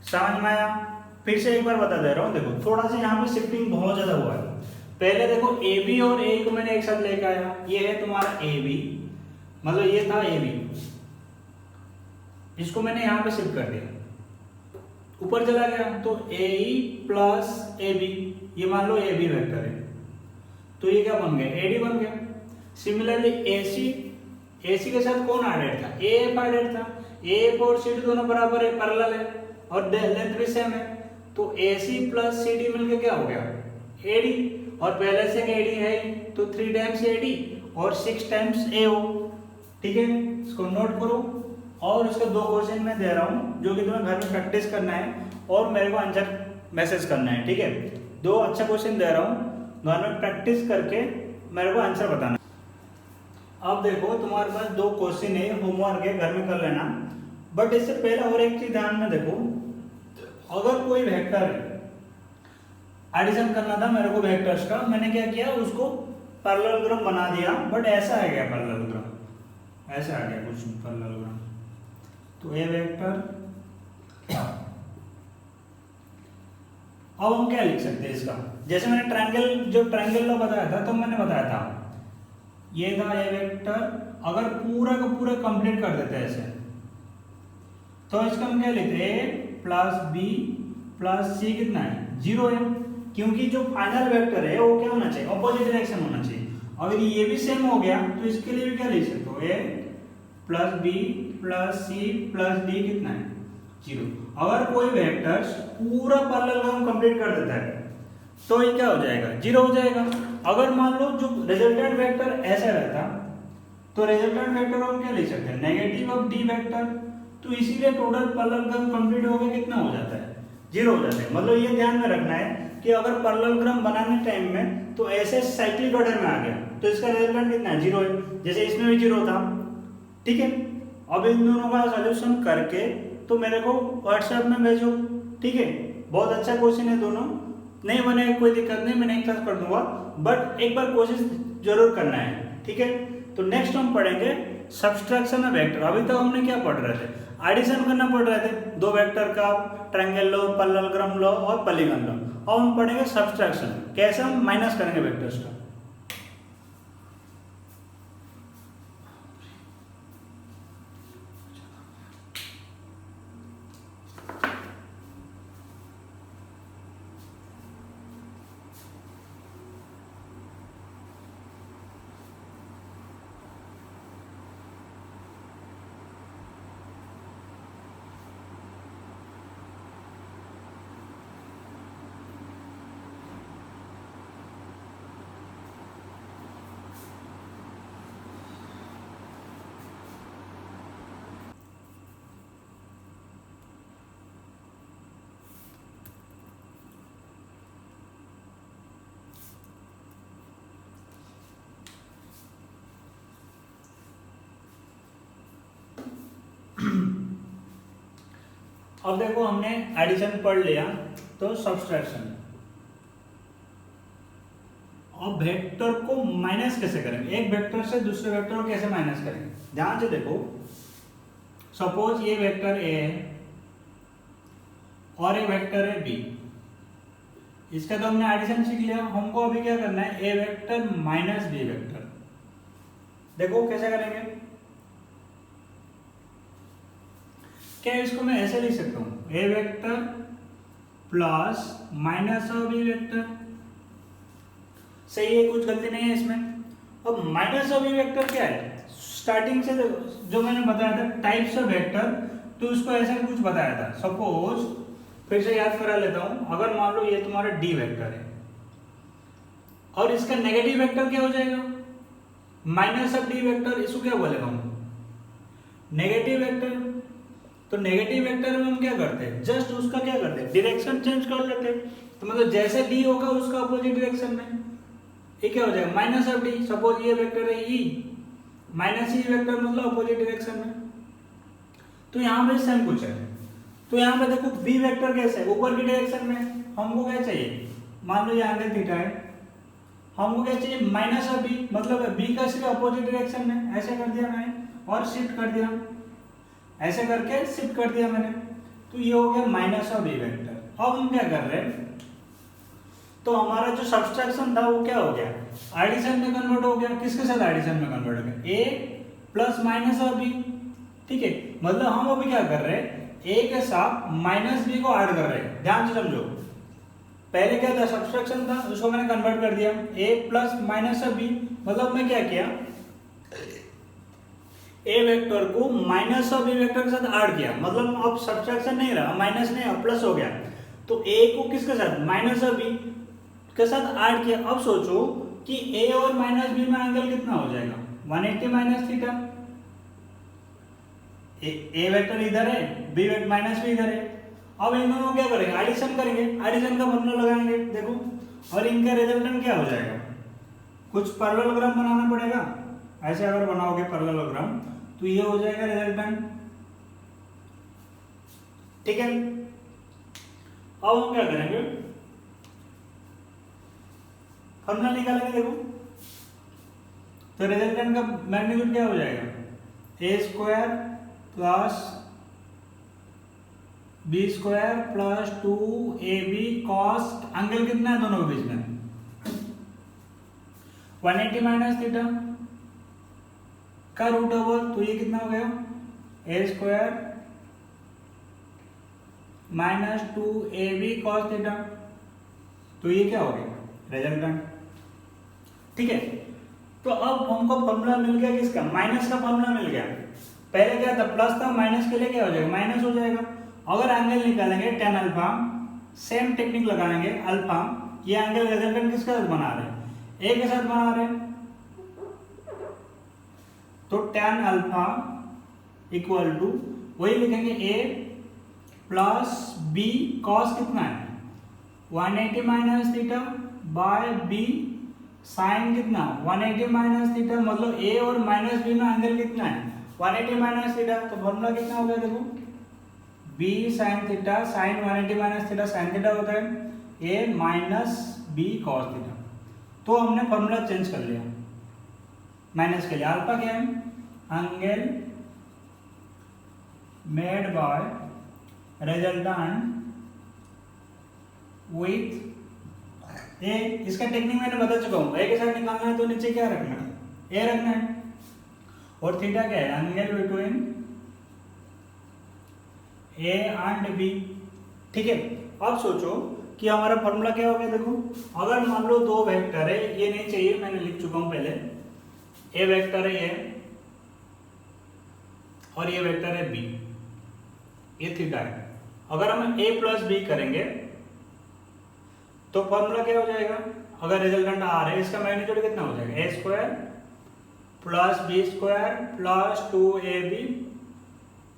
समझ में आया? फिर से एक बार बता दे रहा हूँ, देखो थोड़ा सा यहाँ पे शिफ्टिंग बहुत ज्यादा हुआ है। पहले देखो ए बी और ए को मैंने एक साथ लेकर आया, ये है तुम्हारा ए बी, मतलब ये था ए बी, इसको मैंने यहाँ पे शिफ्ट कर दिया, ऊपर चला गया, तो ए ई प्लस ए बी, ये मान लो ए बी वेक्टर है, तो ये क्या बन गया, ए डी बन गया। सिमिलरली ए सी के साथ कौन एडेड था, ए एफ एडेड था, ए एफ और सी डी दोनों बराबर है, पैरेलल है और लेंथ भी सेम है, तो ए सी प्लस सी डी मिलकर क्या हो गया, ए डी, और पहले से ए डी है तो 3 टाइम्स ए डी और 6 टाइम्स ए ओ। ठीक है, इसको नोट करो, और इसके 2 क्वेश्चन मैं दे रहा हूँ जो कि तुम्हें घर में प्रैक्टिस करना है और मेरे को आंसर मैसेज करना है। ठीक है, 2 अच्छा क्वेश्चन दे रहा हूँ, घर में प्रैक्टिस करके मेरे को आंसर बताना। अब देखो तुम्हारे पास 2 क्वेश्चन है, होमवर्क है, घर में कर लेना, बट इससे पहले और एक चीज ध्यान में देखो, अगर कोई वेक्टर है, एडिशन करना था मेरे को वेक्टर्स का, मैंने क्या किया, उसको पैरेललोग्राम बना दिया, बट ऐसा आ गया पैरेललोग्राम, ऐसा आ गया कुछ पैरेललोग्राम, तो ए वेक्टर। अब हम क्या लिख सकते हैं इसका, जैसे मैंने ट्रायंगल, जो ट्रायंगल लॉ बताया था, तो मैंने बताया था ये था ए वेक्टर, अगर पूरा का पूरा कंप्लीट कर देते हैं ऐसे, तो इसका हम क्या लिखते हैं, ए प्लस बी प्लस सी कितना है, 0 है, क्योंकि जो फाइनल वेक्टर है वो क्या होना चाहिए, ऑपोजिट डायरेक्शन होना चाहिए। अगर ये भी सेम हो गया तो इसके लिए भी क्या लिख सकते हो, A plus B plus C plus D कितना है, 0। अगर कोई वेक्टर पूरा पैरेललोग्राम कंप्लीट कर देता है तो ये क्या हो जाएगा, 0 हो जाएगा। अगर मान लो जो रिजल्टेंट वेक्टर ऐसा रहता, तो रिजल्टेंट वेक्टर हम क्या लिख सकते हैं, नेगेटिव ऑफ डी वेक्टर, तो इसीलिए टोटल पैरेललोग्राम कंप्लीट हो गया, कितना हो जाता है, 0 हो जाता है। मतलब ये ध्यान में रखना है कि अगर पैरेललोग्राम बनाने टाइम में तो ऐसे साइक्लिक ऑर्डर में आ गया तो इसका रिजल्टेंट कितना है, 0 है, जैसे इसमें भी 0 था। ठीक है, अब इन दोनों का सॉल्यूशन करके तो मेरे को व्हाट्सएप में भेजो। ठीक है, बहुत अच्छा क्वेश्चन है, दोनों नहीं बने कोई दिक्कत नहीं, मैं नेक्स्ट क्लास कर दूंगा, बट एक बार कोशिश जरूर करना है। ठीक है, तो नेक्स्ट हम पढ़ेंगे सब्सट्रैक्शन ऑफ वेक्टर। अभी तक हमने क्या पढ़ रहे थे, एडिशन करना पढ़ रहे थे, 2 वेक्टर का, ट्रायंगल लॉ, पैरेललोग्राम लॉ और पॉलीगॉन लॉ। अब हम पढ़ेंगे सब्सट्रैक्शन, कैसे हम माइनस करेंगे वेक्टर्स का। अब देखो हमने एडिशन पढ़ लिया, तो सब्सट्रैक्शन। अब वेक्टर को माइनस कैसे करेंगे, एक वेक्टर से दूसरे वेक्टर को कैसे माइनस करेंगे, ध्यान से देखो। सपोज ये वेक्टर ए है और ये वेक्टर है बी, इसका तो हमने एडिशन सीख लिया। हमको अभी क्या करना है, ए वेक्टर माइनस बी वेक्टर। देखो कैसे करेंगे, क्या इसको मैं ऐसे लिख सकता हूं, A vector plus minus of B vector. सही है, कुछ गलती नहीं है इसमें। अब माइनस ऑफ बी वेक्टर क्या है, स्टार्टिंग से जो मैंने बताया था टाइप्स ऑफ वेक्टर, तो उसको ऐसा कुछ बताया था। सपोज फिर से याद करा लेता हूं, अगर मान लो ये तुम्हारा डी वेक्टर है और इसका नेगेटिव वेक्टर क्या हो जाएगा, माइनस ऑफ डी वेक्टर, इसको क्या बोलेगा हम, नेगेटिव वेक्टर। तो नेगेटिव वेक्टर में हम क्या करते हैं, जस्ट उसका क्या करते हैं, डायरेक्शन चेंज कर लेते हैं। तो मतलब जैसे डी होगा उसका अपोजिट डायरेक्शन में ये क्या हो जाएगा, माइनस ऑफ डी। सपोज ये वेक्टर है ई, माइनस ई वेक्टर मतलब अपोजिट डायरेक्शन में। तो यहाँ पे सेम कुछ है। तो यहाँ पे देखो बी वेक्टर कैसे है, ऊपर की डायरेक्शन में। हमको क्या चाहिए, मान लो ये एंगल थीटा है, हमको क्या चाहिए, माइनस ऑफ बी, मतलब बी का सिर्फ अपोजिट डायरेक्शन में। ऐसे कर दिया मैंने और शिफ्ट कर दिया, ऐसे करके शिफ्ट कर दिया मैंने। तो ये हो गया माइनस ऑफ बी वेक्टर। अब हम क्या कर रहे हैं, तो हमारा जो सब्सट्रैक्शन था वो क्या हो गया, एडिशन में कन्वर्ट हो गया। किसके साथ एडिशन में कन्वर्ट हो गया, ए प्लस माइनस ऑफ बी। ठीक है, मतलब हम अभी क्या कर रहे हैं, ए के साथ माइनस बी को ऐड कर रहे हैं। ध्यान से समझो, पहले क्या था, सब्सट्रैक्शन था, उसको मैंने कन्वर्ट कर दिया ए प्लस माइनस ऑफ बी। मतलब मैं क्या किया, ए वेक्टर को माइनस ऑफ बी वेक्टर के साथ ऐड किया। मतलब अब सब्सट्रैक्शन नहीं रहा, माइनस नहीं, अब प्लस हो गया। तो ए को किसके साथ, माइनस ऑफ बी के साथ ऐड किया। अब सोचो कि ए और माइनस बी में एंगल कितना हो जाएगा, 180 माइनस थीटा। ए वेक्टर इधर है, बी वेक्टर माइनस बी इधर है। अब इन दोनों क्या करेंगे, एडिशन करेंगे, एडिशन का फॉर्मूला लगाएंगे। देखो, और इनका रिजल्टेंट क्या हो जाएगा, कुछ पैरेललोग्राम बनाना पड़ेगा। ऐसे अगर बनाओगे पैरेललोग्राम तो ये हो जाएगा रिजल्टेंट। ठीक है, अब हम क्या करेंगे, फॉर्मूला निकालेंगे। देखो, तो रिजल्टेंट का मैग्नीट्यूड क्या हो जाएगा, A square plus B square plus 2ab cos, angle कितना है दोनों के बीच में, 180 माइनस थीटा का रूट ओवर। तो ये कितना हो गया, A square minus 2ab cos theta. तो ये क्या हो गया, रिजल्टेंट। ठीक है, तो अब हमको फॉर्मूला मिल गया किसका, माइनस का फॉर्मूला मिल गया। पहले क्या था, प्लस था, माइनस के लिए क्या हो जाएगा, माइनस हो जाएगा। अगर एंगल निकालेंगे tan अल्फा, सेम टेक्निक लगाएंगे, अल्फा, ये एंगल रिजल्टेंट किसके साथ बना रहे हैं, ए के साथ बना रहे हैं। तो tan अल्फा इक्वल टू वही लिखेंगे, ए प्लस बी कॉस कितना है, 180 minus theta by B sine कितना, 180 माइनस थीटा। मतलब ए और माइनस बी में एंगल कितना है, 180 माइनस थीटा। तो फॉर्मूला कितना हो गया, देखो, B sine theta, sine 180 minus theta sine theta होता है, A minus B cos theta. तो हमने फॉर्मूला चेंज कर लिया माइनस के लिए। अल्फा क्या है, angle made by resultant with A. इसका टेक्निक मैंने बता चुका हूं, ए के साथ निकालना है तो नीचे क्या रखना है, ए रखना है। और थीटा क्या है, angle between A and B. ठीक है, अब सोचो कि हमारा फॉर्मूला क्या हो गया। देखो, अगर मान लो दो वेक्टर है, ये नहीं चाहिए, मैंने लिख चुका हूं पहले, ए वेक्टर है ये और ये वेक्टर है बी, ये थीटा है। अगर हम ए प्लस बी करेंगे तो फॉर्मूला क्या हो जाएगा, अगर रिजल्टेंट आर है, इसका मैग्नीट्यूड कितना हो जाएगा, A square plus B square plus 2ab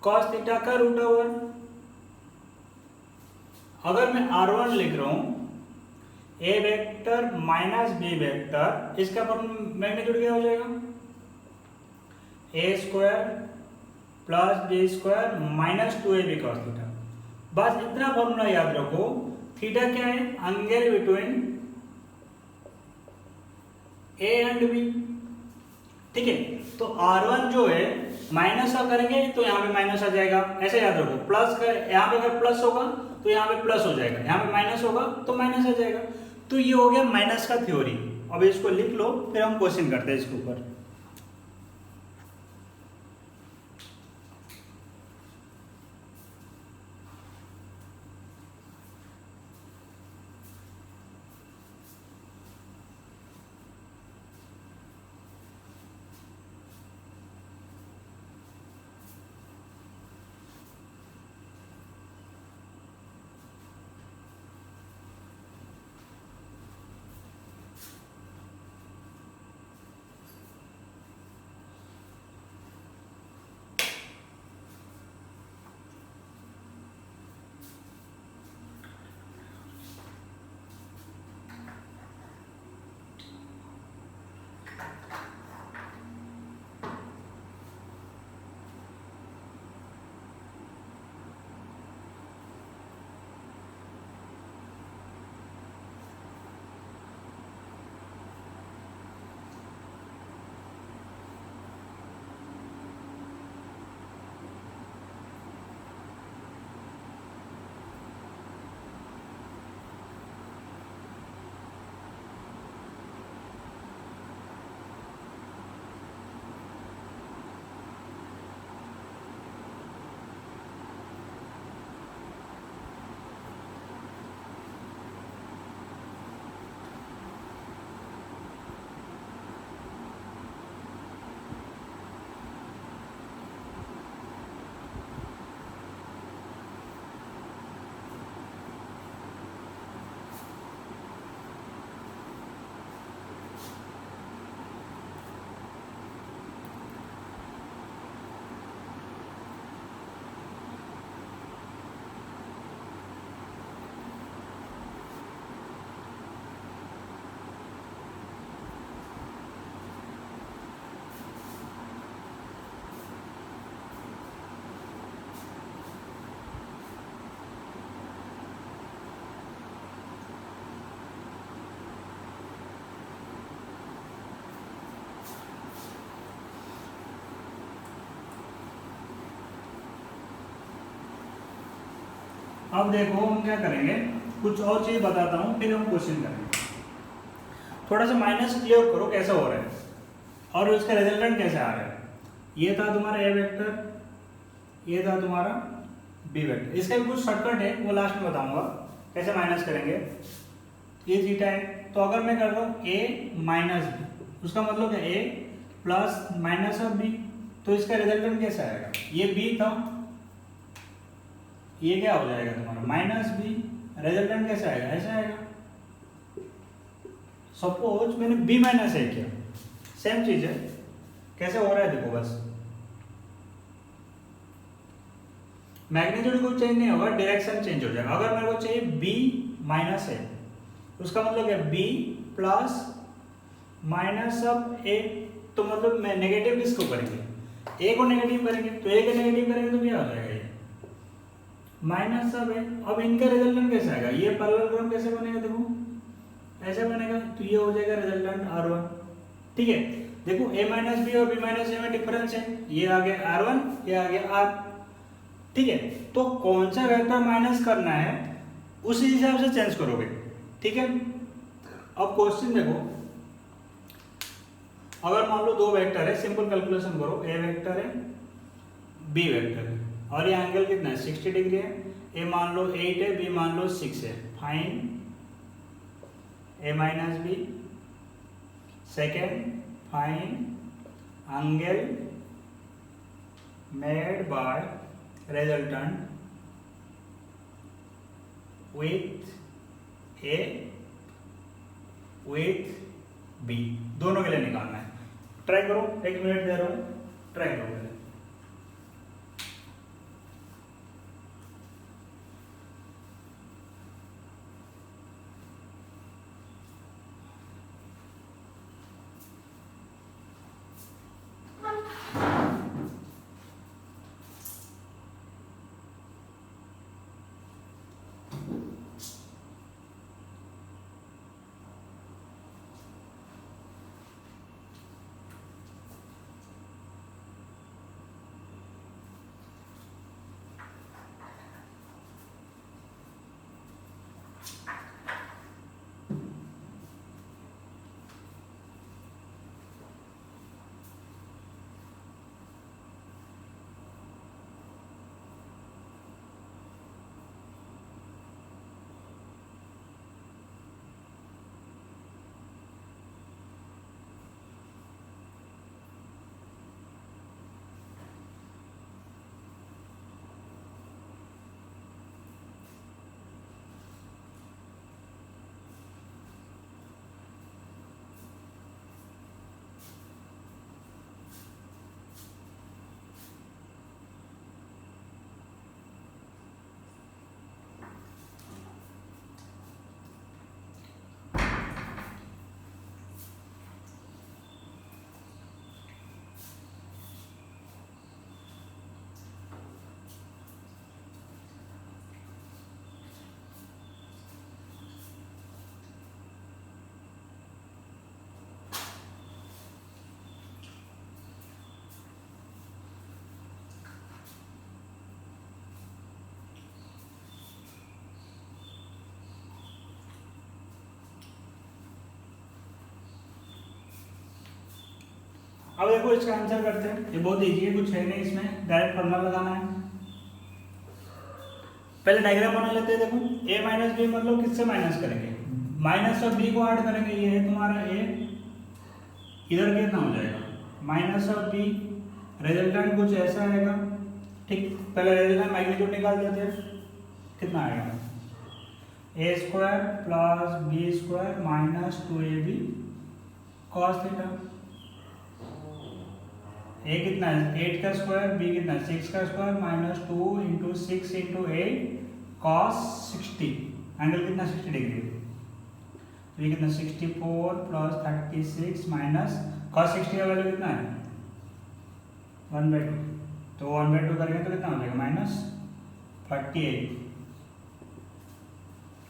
cos theta का रूट ओवर। अगर मैं r1 लिख रहा हूं, A vector minus B vector, इसका मैग्नीट्यूड क्या हो जाएगा, A square plus B square minus 2ab cos theta. बस इतना फॉर्मूला याद रखो। थीटा क्या है, angle between A and B. ठीक है। तो R1 जो है माइनस का करेंगे तो यहाँ पे माइनस आ जाएगा, ऐसे याद रखो। प्लस का यहाँ पे अगर प्लस होगा तो यहाँ पे प्लस हो जाएगा, यहाँ पे माइनस होगा तो माइनस आ जाएगा। तो ये हो गया माइनस का थ्योरी। अब इसको लिख लो, फिर हम क्वेश्चन करते हैं इसके ऊपर। अब देखो हम क्या करेंगे, कुछ और चीज बताता हूँ फिर हम क्वेश्चन करेंगे। थोड़ा सा माइनस क्लियर करो कैसा हो रहा है और उसका रिजल्टेंट कैसे आ रहा है। ये था तुम्हारा ए वेक्टर, ये था तुम्हारा बी वेक्टर। इसका भी कुछ शॉर्टकट है, वो लास्ट में बताऊंगा कैसे माइनस करेंगे। ये थीटा है, तो अगर मैं कर रहा हूँ ए माइनस बी, उसका मतलब है ए प्लस माइनस ऑफ बी, तो इसका रिजल्टेंट कैसे आएगा। ये बी था, ये क्या हो जाएगा तुम्हारा माइनस बी, रिजल्टेंट कैसे आएगा, ऐसे आएगा। सपोज मैंने बी माइनस ए किया, सेम चीज है, कैसे हो रहा है देखो बस। मैग्नीट्यूड को चेंज नहीं होगा, डायरेक्शन चेंज हो जाएगा। अगर मेरे को चाहिए बी माइनस ए, उसका मतलब है बी प्लस माइनस ऑफ ए, तो मतलब मैं नेगेटिव किसको करेंगे, ए को नेगेटिव करेंगे, तो ए को नेगेटिव करेंगे तो क्या हो जाएगा ये माइनस ऑफ ए। अब इनका रिजल्टेंट कैसे आएगा, ये पैरेललोग्राम कैसे बनेगा देखो, ऐसे बनेगा, तो ये हो जाएगा रिजल्टेंट R1। ठीक है, देखो a माइनस बी और b माइनस ए में डिफरेंस है, ये आ गया R1, ये आ गया R। ठीक है, तो कौन सा वेक्टर माइनस करना है उसी हिसाब से चेंज करोगे। ठीक है, अब क्वेश्चन देखो, अगर मान लो दो वेक्टर है, सिंपल कैलकुलेशन करो, a वेक्टर है b वेक्टर है और ये एंगल कितना है 60 डिग्री है। a मान लो 8 है, b मान लो 6 है। Find a minus B, second find angle made by resultant with a with b, दोनों के लिए निकालना है। ट्राई करो, 1 मिनट दे रहा हूं, ट्राई करो पहले। अब देखो इसका आंसर करते हैं, ये बहुत इजी है, कुछ है नहीं इसमें, डायरेक्ट फॉर्मूला लगाना है। पहले डायग्राम बना लेते हैं। देखो a माइनस बी मतलब किससे माइनस करेंगे, माइनस ऑफ बी को ऐड करेंगे। ये है तुम्हारा a, इधर कितना हो जाएगा माइनस ऑफ बी, रिजल्टेंट कुछ ऐसा आएगा। ठीक, पहले रिजल्टेंट मैग्नीट्यूड निकाल देते हैं, कितना आएगा A square plus B square minus 2ab cos theta. A कितना है 8 का स्क्वायर, बी कितना है 6 का square minus 2 into 6 into 8 cos 60, angle कितना 60 डिग्री। तो ये कितना 64 प्लस 36 माइनस कॉस 60 का वैल्यू कितना है 1/2, तो 1/2 करेंगे तो कितना हो जाएगा माइनस 48।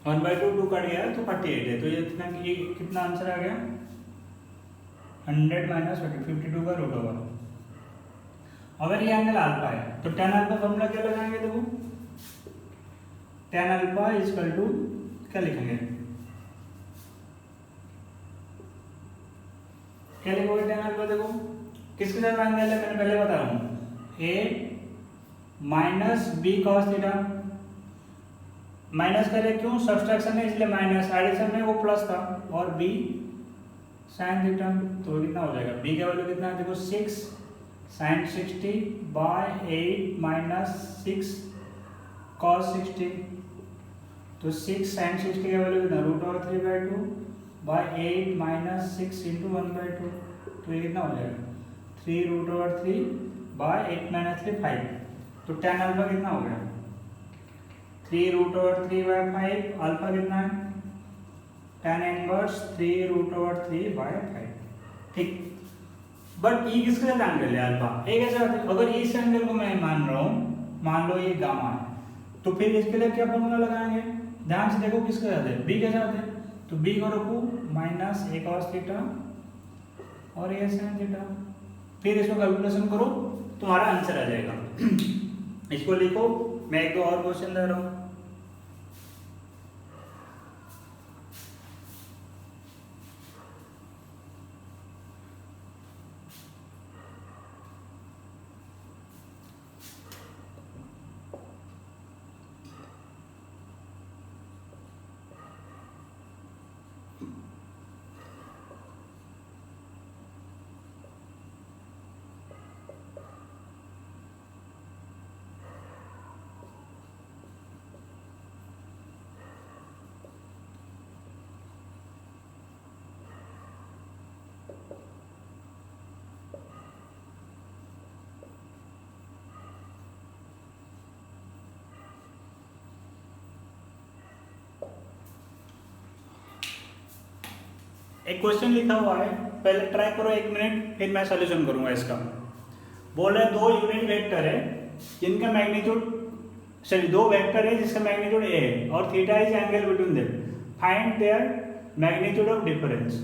1/2 2 कट गया तो 48 है, तो ये कितना आंसर आ गया 100 माइनस 52 का रूट ओवर। अगर ये एंगल अल्फा है तो tan अल्फा फॉर्मूला क्या लगाएंगे। देखो tan अल्फा इक्वल टू क्या लिखेंगे, क्या लिखोगे tan अल्फा। देखो किसके साथ एंगल है, मैंने पहले बता रहा हूँ a minus B cos theta. Minus करे क्यों, सब्सट्रैक्शन है इसलिए माइनस, एडिशन में वो प्लस था, और b साइन थीटा। तो कितना हो जाएगा b का वैल्यू कितना है, देखो 6 साइन 60 बाय 8 माइनस 6 कॉस 60। तो 6 साइन 60 का वैल्यू कितना root over 3/2 by 8 minus 6 into 1/2। तो ये कितना हो जाएगा 3 रूट ओवर 3 बाय 8 माइनस 3 5। तो tan अल्फा कितना हो गया 3 रूट ओवर 3 बाय 5, अल्फा कितना है tan inverse 3 root over 3 by 5। ठीक, बट ये किसके साथ एंगल है अल्फा, ए के साथ। अगर इस एंगल को मैं मान रहा हूँ, मान लो ये गामा है, तो फिर इसके लिए क्या फॉर्मूला लगाएंगे, ध्यान से देखो किसके साथ है बी के साथ है। तो बी को रखो माइनस ए कॉस थीटा और ए साइन थीटा, फिर इसको कैलकुलेशन करो तुम्हारा आंसर आ जाएगा। इसको लिखो, मैं एक दो और क्वेश्चन दे रहा हूँ। एक क्वेश्चन लिखा हुआ है, पहले ट्राई करो 1 मिनट, फिर मैं सॉल्यूशन करूंगा इसका। बोल रहे 2 यूनिट वेक्टर है जिनका मैग्नीट्यूड, सॉरी 2 वेक्टर है जिसका मैग्नीट्यूड a है और theta is angle between them, find there magnitude of difference.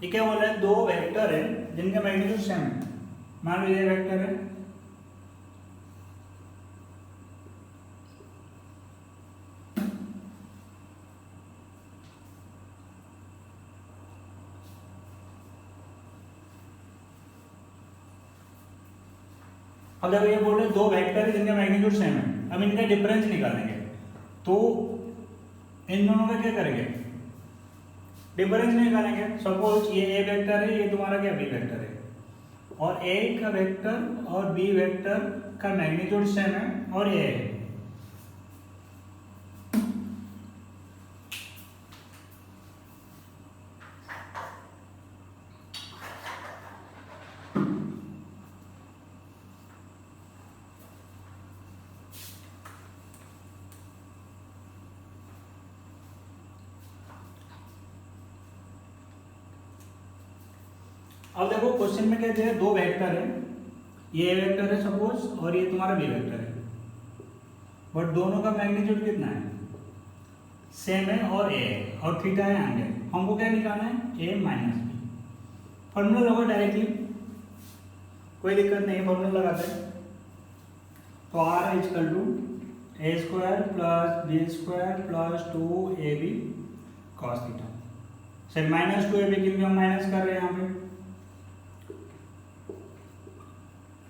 ये क्या बोल रहा है, दो वेक्टर है जिनका मैग्नीट्यूड सेम है। मान लो ये वेक्टर है, अब देखो ये बोल रहे दो वेक्टर है जिनका मैग्नीट्यूड सेम है। अब इनका डिफरेंस निकालेंगे, तो इन दोनों का क्या करेंगे, डिफरेंस निकालेंगे। सपोज ये ए वेक्टर है, ये तुम्हारा क्या बी वेक्टर है, और ए का वेक्टर और बी वेक्टर का मैग्नीट्यूड सेम है और ए है। अब देखो क्वेश्चन में कहते हैं दो वेक्टर है, ये वेक्टर है सपोज और ये तुम्हारा बी वेक्टर है, बट दोनों का मैग्नीट्यूड कितना है, सेम है और ए है और थीटा है एंगल। हमको क्या निकालना है, ए माइनस बी। फॉर्मूला लगा डायरेक्टली, कोई दिक्कत नहीं, फॉर्मूला लगाते हैं। तो R is equal to A square plus B square plus 2ab cos theta. Sir minus 2ab क्योंकि हम माइनस कर रहे हैं यहाँ पे,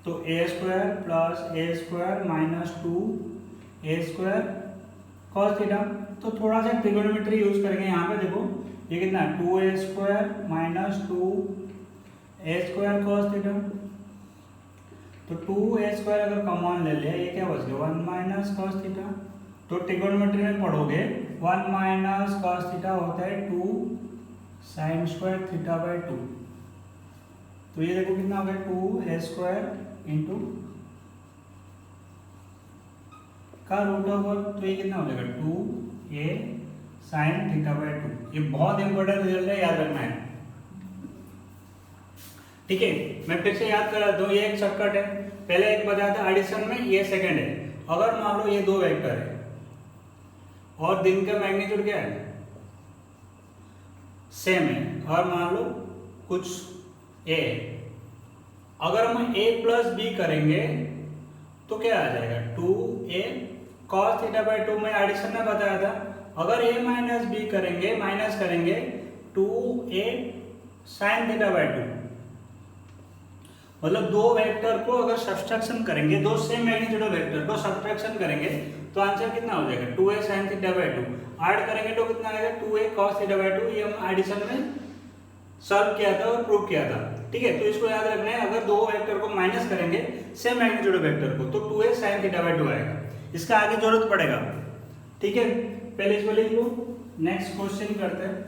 तो A square minus 2a square cos theta. तो थोड़ा सा ट्रिगोनोमेट्री यूज करेंगे यहाँ पे। देखो ये कितना है, 2a square minus 2a square cos theta. तो 2a स्क्वायर अगर कॉमन ले ले, ये क्या बच गया 1 माइनस cos थीटा। तो ट्रिगोनोमेट्री में पढ़ोगे 1 माइनस cos थीटा होता है 2 साइन स्क्वायर थीटा बाई 2। तो ये देखो कितना हो गया 2a स्क्वायर इंटू का रूट ओवर, तो ये कितना हो जाएगा 2a साइन थीटा बाई 2। ये बहुत इंपॉर्टेंट रिजल्ट है, याद रखना है। ठीक है, मैं फिर से याद करा दूं, ये एक शॉर्टकट है। पहले एक बताया था एडिशन में, ये सेकंड है। अगर मान लो ये दो वेक्टर है और दिन का मैग्नीट्यूड क्या है, सेम है, और मान लो कुछ ए, अगर हम a प्लस बी करेंगे तो क्या आ जाएगा 2a cos थीटा बाई 2। मैं एडिशन में बताया था, अगर a माइनस बी करेंगे, माइनस करेंगे 2a साइन थीटा बाई 2। मतलब दो वेक्टर को अगर सब्सट्रैक्शन करेंगे, दो सेम मैग्नीट्यूड वेक्टर को सब्सट्रैक्शन करेंगे तो आंसर कितना हो जाएगा 2a sine theta by 2। Add करेंगे तो कितना आएगा 2a cos थीटा बाई 2। ये हम एडिशन में सॉल्व किया था और प्रूव किया था। ठीक है, तो इसको याद रखना है, अगर दो वेक्टर को माइनस करेंगे सेम मैग्नीट्यूड वेक्टर को तो 2a sin थीटा बाई 2 आएगा। इसका आगे जरूरत पड़ेगा। ठीक है, पहले इसको लिख लो, नेक्स्ट क्वेश्चन करते हैं।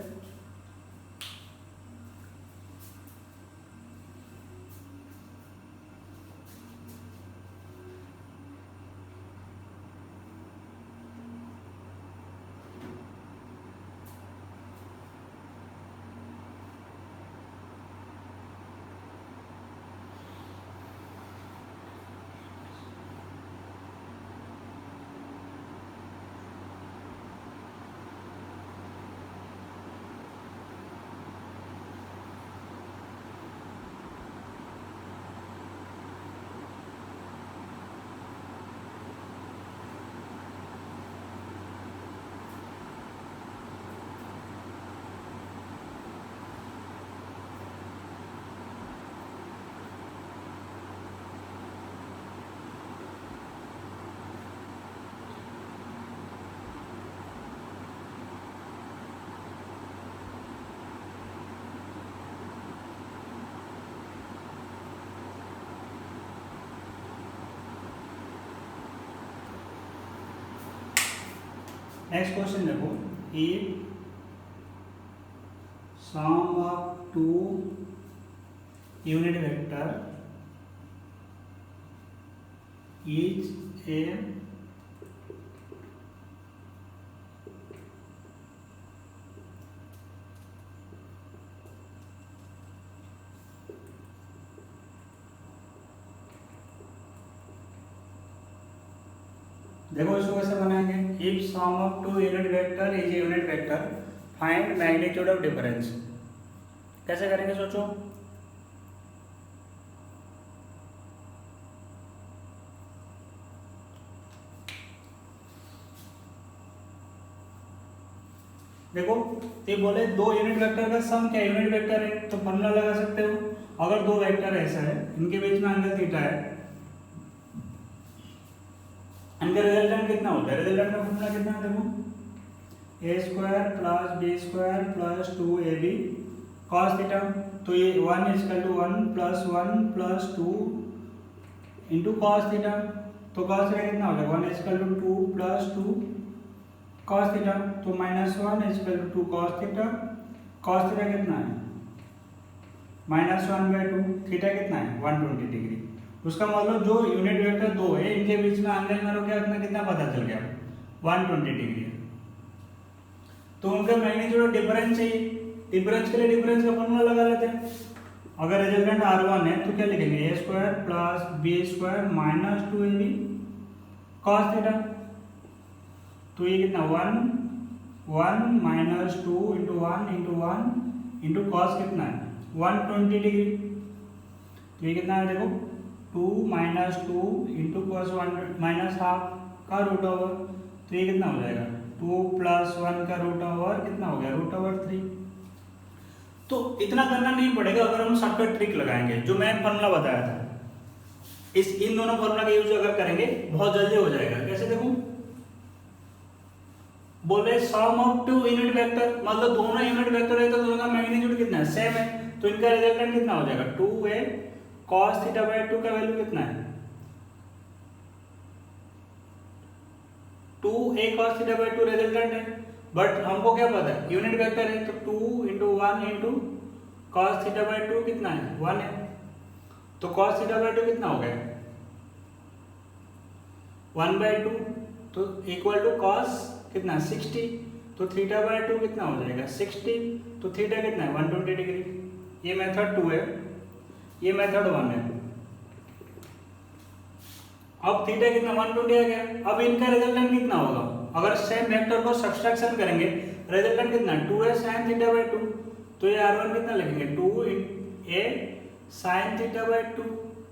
नेक्स्ट क्वेश्चन देखो, if sum of two unit vector is a देखो इसको कैसे बनाएंगे, if sum of two unit vector is a unit vector find magnitude of difference. कैसे करेंगे सोचो। देखो ये बोले दो यूनिट वेक्टर का सम क्या यूनिट वेक्टर है, तो फॉर्मूला लगा सकते हो। अगर दो वेक्टर ऐसा है, इनके बीच में एंगल थीटा है, इनका रिजल्टेंट कितना होता है, रिजल्टेंट का फॉर्मूला कितना है देखो, A square plus B square plus 2ab cos theta. तो ये 1 equal to 1 plus 1 plus 2 into cos theta. तो कॉस थीटा कितना हो जाएगा, 1 equal to 2 plus 2 cos theta. तो -1 equal to 2 cos theta. cos theta कितना है, -1/2। थीटा कितना है 120 डिग्री। उसका मतलब जो यूनिट वेक्टर दो है, इनके बीच में एंगल मारो क्या, अपना कितना पता चल गया, 120 डिग्री। तो उनका मैग्नीट्यूड डिफरेंस चाहिए, डिफरेंस के लिए डिफरेंस का फॉर्मूला लगा लेते हैं। अगर रिजल्टेंट R1 है तो क्या लिखेंगे, a square plus B square minus 2ab cos theta. तो ये कितना 1 माइनस 2 इंटू 1 इंटू कॉस कितना है 120 डिग्री। तो ये कितना है देखो 2 minus 2 into cos 1 minus half का रूट ओवर। तो ये कितना हो जाएगा 2 प्लस 1 का रूट ओवर कितना हो गया √3। तो इतना करना नहीं पड़ेगा अगर हम शॉर्टकट ट्रिक लगाएंगे, जो मैं फॉर्मूला बताया था। इन दोनों फॉर्मूला का यूज अगर करेंगे बहुत जल्दी हो जाएगा। कैसे देखो, बोले सम ऑफ टू यूनिट वेक्टर, मतलब दोनों यूनिट वेक्टर है तो दोनों का मैग्नीट्यूड कितना है, सेम है। तो इनका रिजल्टेंट कितना हो जाएगा 2a cos थीटा/2 का वैल्यू कितना है 2a cos थीटा/2 रिजल्टेंट है। बट हमको क्या पता है यूनिट वेक्टर है, तो 2 इंटू 1 इंटू cos थीटा/2 कितना है 1 है। तो cos थीटा/2 कितना हो गया 1/2। तो इक्वल टू cos कितना 60। तो थीटा/2 कितना हो जाएगा 60। तो थीटा कितना है 120 डिग्री। ये मेथड 2 है, ये मेथड 1 है। अब थीटा कितना 120 आ गया। अब इनका रिजल्टेंट कितना होगा, अगर सेम वेक्टर को सब्सट्रैक्शन करेंगे रिजल्टेंट कितना 2a sin थीटा/2। तो ये R1 कितना लिखेंगे 2a sin थीटा/2।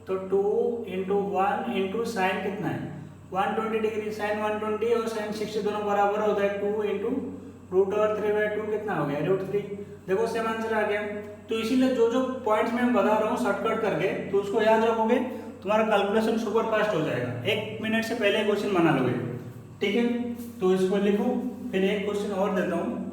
तो 2 इंटू 1 इंटू साइन कितना है 120 डिग्री। साइन 120 और साइन 60 दोनों बराबर होता है 2 इंटू √3/2 कितना हो गया √3। देखो सेम आंसर आ गया। तो इसीलिए जो जो पॉइंट्स मैं बता रहा हूँ शॉर्टकट करके, तो उसको याद रखोगे, तुम्हारा कैलकुलेशन सुपर फास्ट हो जाएगा। 1 मिनट से पहले क्वेश्चन बना लोगे, ठीक है। तो इसको लिखो, फिर एक क्वेश्चन और देता हूँ।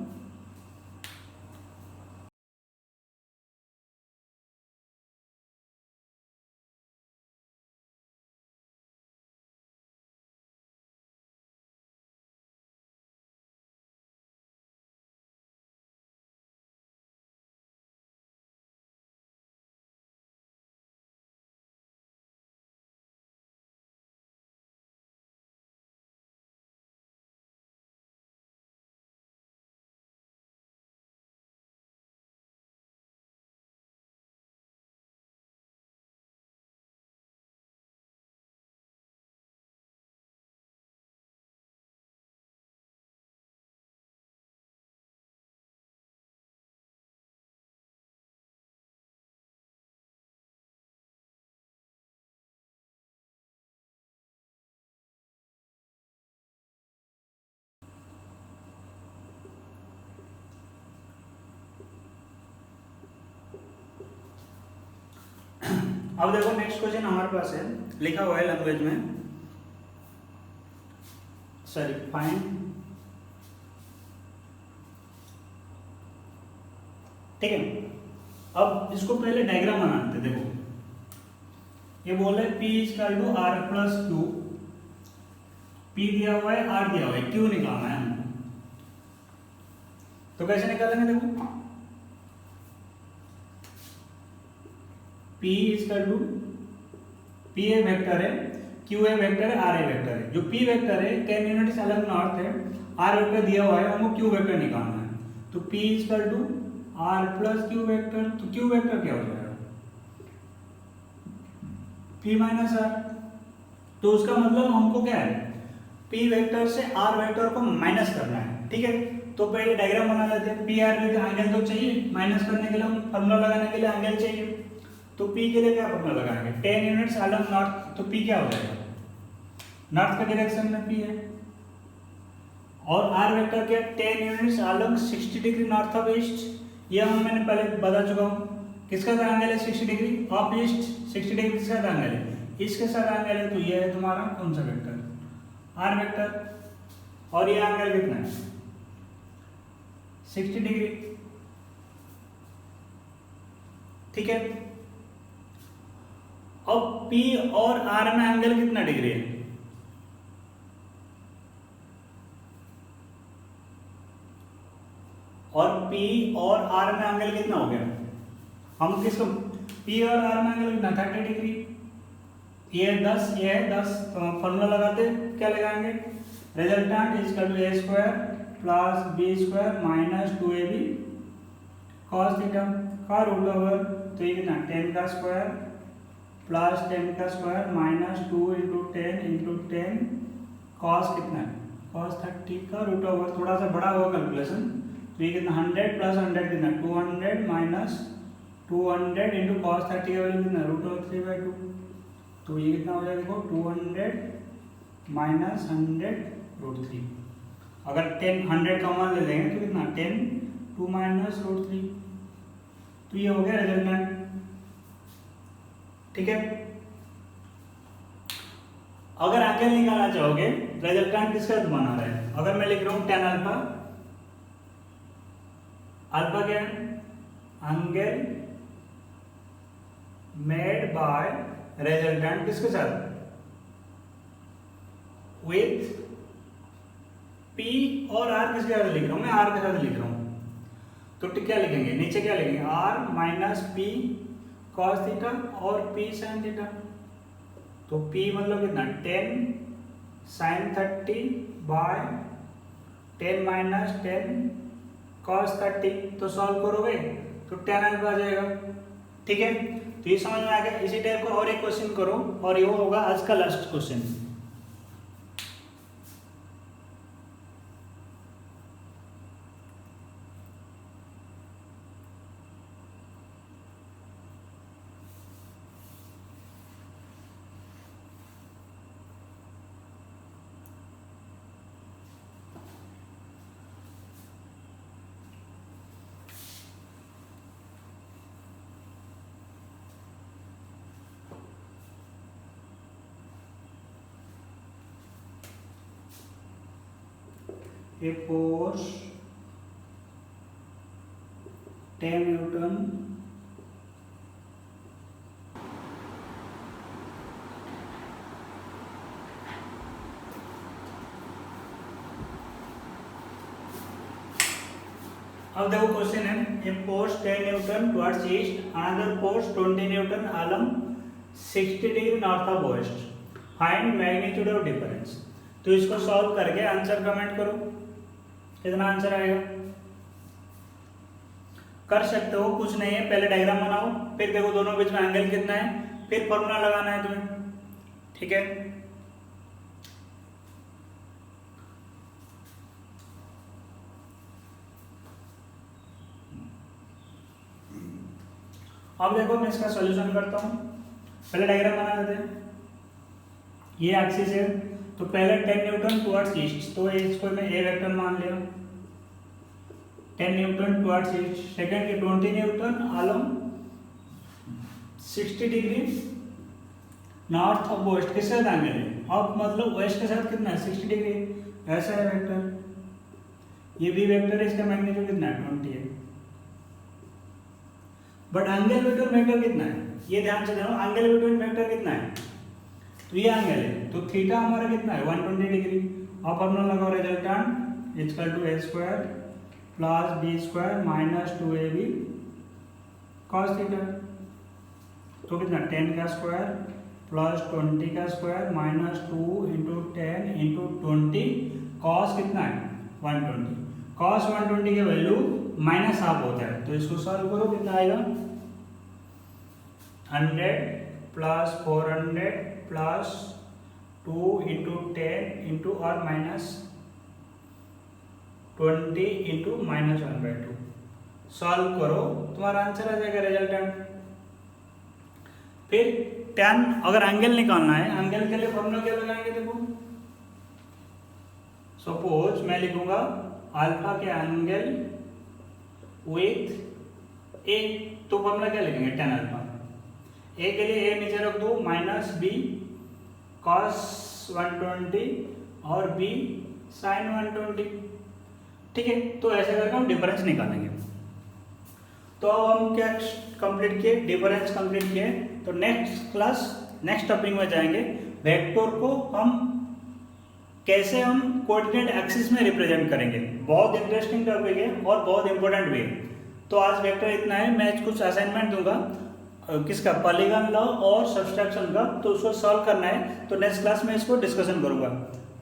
अब देखो नेक्स्ट क्वेश्चन हमारे पास है, लिखा हुआ है लैंग्वेज में, सॉरी फाइंड, ठीक है। अब इसको पहले डायग्राम बनाते हैं। देखो ये बोल रहे P equal to R plus Q, P दिया हुआ है R दिया हुआ है, Q निकालना है हमको। तो कैसे निकालेंगे, देखो P equal to P a vector है, Q ए वेक्टर है, R ए वेक्टर है। जो P वेक्टर है 10 यूनिट से अलग नॉर्थ है, R वेक्टर दिया हुआ है, हमको Q वेक्टर निकालना है। तो P equal to R plus Q vector. तो Q वेक्टर क्या हो जाएगा P माइनस R। तो उसका मतलब हमको क्या है P वेक्टर से R वेक्टर को माइनस करना है, ठीक है। तो पहले डायग्राम बना लेते हैं। पी आर में एंगल तो चाहिए, माइनस करने के लिए फॉर्मूला लगाने के लिए एंगल चाहिए। तो पी के लिए क्या फॉर्मूला लगाएंगे, 10 यूनिट्स अलोंग नॉर्थ, तो पी क्या हो जाएगा, नॉर्थ के डायरेक्शन में पी है। और आर वेक्टर क्या, 10 units along 60 degree north of east. ये मैंने पहले बता चुका हूँ। किसका एंगल है 60 डिग्री ऑफ ईस्ट, 60 डिग्री किसका एंगल है, इसके साथ एंगल है। तो ये है तुम्हारा कौन सा वेक्टर, आर वेक्टर। और ये एंगल कितना है 60 डिग्री, ठीक है। अब P और R में एंगल कितना डिग्री है, और P और R में एंगल कितना हो गया, हम किसको P और R में एंगल कितना 30 डिग्री, ये 10, ये है 10। तो हम फॉर्मूला लगाते क्या लगाएंगे, resultant is equal to a square plus b square minus 2ab cos theta का रूट ओवर, तो ये कितना 10 का स्क्वायर प्लस 10 का स्क्वायर माइनस 2 इंटू 10 cos कितना है cos 30 का रूट ओवर। थोड़ा सा बड़ा होगा कैलकुलेशन, तो ये कितना 100 प्लस 100 कितना 200 माइनस 200 इंटू cos 30 का वैल्यू कितना रूट ओवर 3/2। तो ये कितना हो जाएगा देखो 200 माइनस 100 रूट 3। अगर 100 कॉमन ले लेंगे तो कितना 10 2 माइनस रूट 3। तो ये हो गया रिजल्टेंट, ठीक है। अगर एंगल निकालना चाहोगे रिजल्टेंट किसका बना रहा है, अगर मैं लिख रहा हूं tan अल्फा, अल्फा क्या है एंगल मेड बाय रिजल्टेंट किसके साथ, विथ P और R किसके साथ लिख रहा हूं मैं, R के साथ लिख रहा हूं। तो क्या लिखेंगे नीचे क्या लिखेंगे, R minus P cos theta और P sin थीटा। तो P मतलब कितना 10 sin 30 बाय 10 माइनस 10 cos 30। तो सॉल्व करोगे तो tan अल्फा आ जाएगा, ठीक है। तो ये समझ में आ गया। इसी टाइप का और एक क्वेश्चन करो और ये होगा आज का last question. A force 10 Newton अब देखो क्वेश्चन है, a force 10 newton towards east, another force 20 newton along 60 degree north of west, find magnitude of difference. तो इसको सॉल्व करके आंसर कमेंट करो, कितना आंसर आएगा। कर सकते हो, कुछ नहीं है, पहले डायग्राम बनाओ, फिर देखो दोनों बीच में एंगल कितना है, फिर फॉर्मूला लगाना है तुम्हें, ठीक है। अब देखो मैं इसका सॉल्यूशन करता हूं, पहले डायग्राम बना लेते हैं। ये एक्सिस है, तो पहले 10 न्यूटन टुवर्ड्स ईस्ट, तो इसको मैं ए वेक्टर मान लिया 10 न्यूटन टुवर्ड्स ईस्ट। सेकंड के 20 newton along 60 degree north of west, किसके साथ एंगल है अब, मतलब वेस्ट के साथ कितना है 60 डिग्री, ऐसा है वेक्टर। ये भी वेक्टर है, इसका मैग्नीट्यूड कितना है 20 है। बट एंगल बिटवीन वेक्टर कितना है, ये ध्यान से देखो, एंगल बिटवीन वेक्टर कितना है, तो ये एंगल है, तो थीटा हमारा कितना है 120 डिग्री। अब फॉर्मूला लगाओ, resultant equal to a square plus b square minus 2ab cos theta. तो कितना 10 का स्क्वायर प्लस 20 का square minus 2 into 10 into 20 cos कितना है 120। cos 120 की वैल्यू माइनस हाफ होता है, तो इसको सॉल्व करो, कितना आएगा 100 प्लस 400 प्लस 2 इंटू 10 इंटू और माइनस 20 इंटू -1/2 सॉल्व करो, तुम्हारा आंसर आ जाएगा रिजल्टेंट। फिर tan, अगर एंगल निकालना है, एंगल के लिए फॉर्मूला क्या लगाएंगे, देखो सपोज मैं लिखूंगा अल्फा के एंगल विथ ए, तो फॉर्मूला क्या लिखेंगे, tan अल्फा। ए के लिए ए नीचे रख दो, -b cos 120 और b sin 120, ठीक है। तो ऐसे करके हम डिफरेंस निकालेंगे। तो अब हम क्या कंप्लीट किए, डिफरेंस कंप्लीट किए। तो नेक्स्ट क्लास, नेक्स्ट टॉपिक में जाएंगे, वेक्टर को हम कैसे हम कोऑर्डिनेट एक्सिस में रिप्रेजेंट करेंगे। बहुत इंटरेस्टिंग टॉपिक है और बहुत इंपॉर्टेंट भी है। तो आज वेक्टर इतना है, मैं कुछ असाइनमेंट दूंगा किसका, पॉलीगॉन लॉ और सब्सट्रैक्शन का, तो उसको सॉल्व करना है। तो नेक्स्ट क्लास में इसको डिस्कशन करूंगा,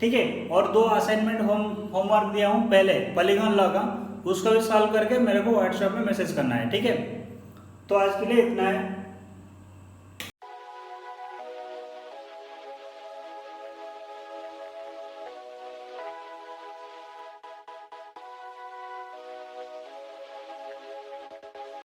ठीक है। और 2 असाइनमेंट होमवर्क दिया हूँ, पहले पॉलीगॉन लॉ का, उसका भी सॉल्व करके मेरे को व्हाट्सएप में मैसेज करना है, ठीक है। तो आज के लिए इतना है।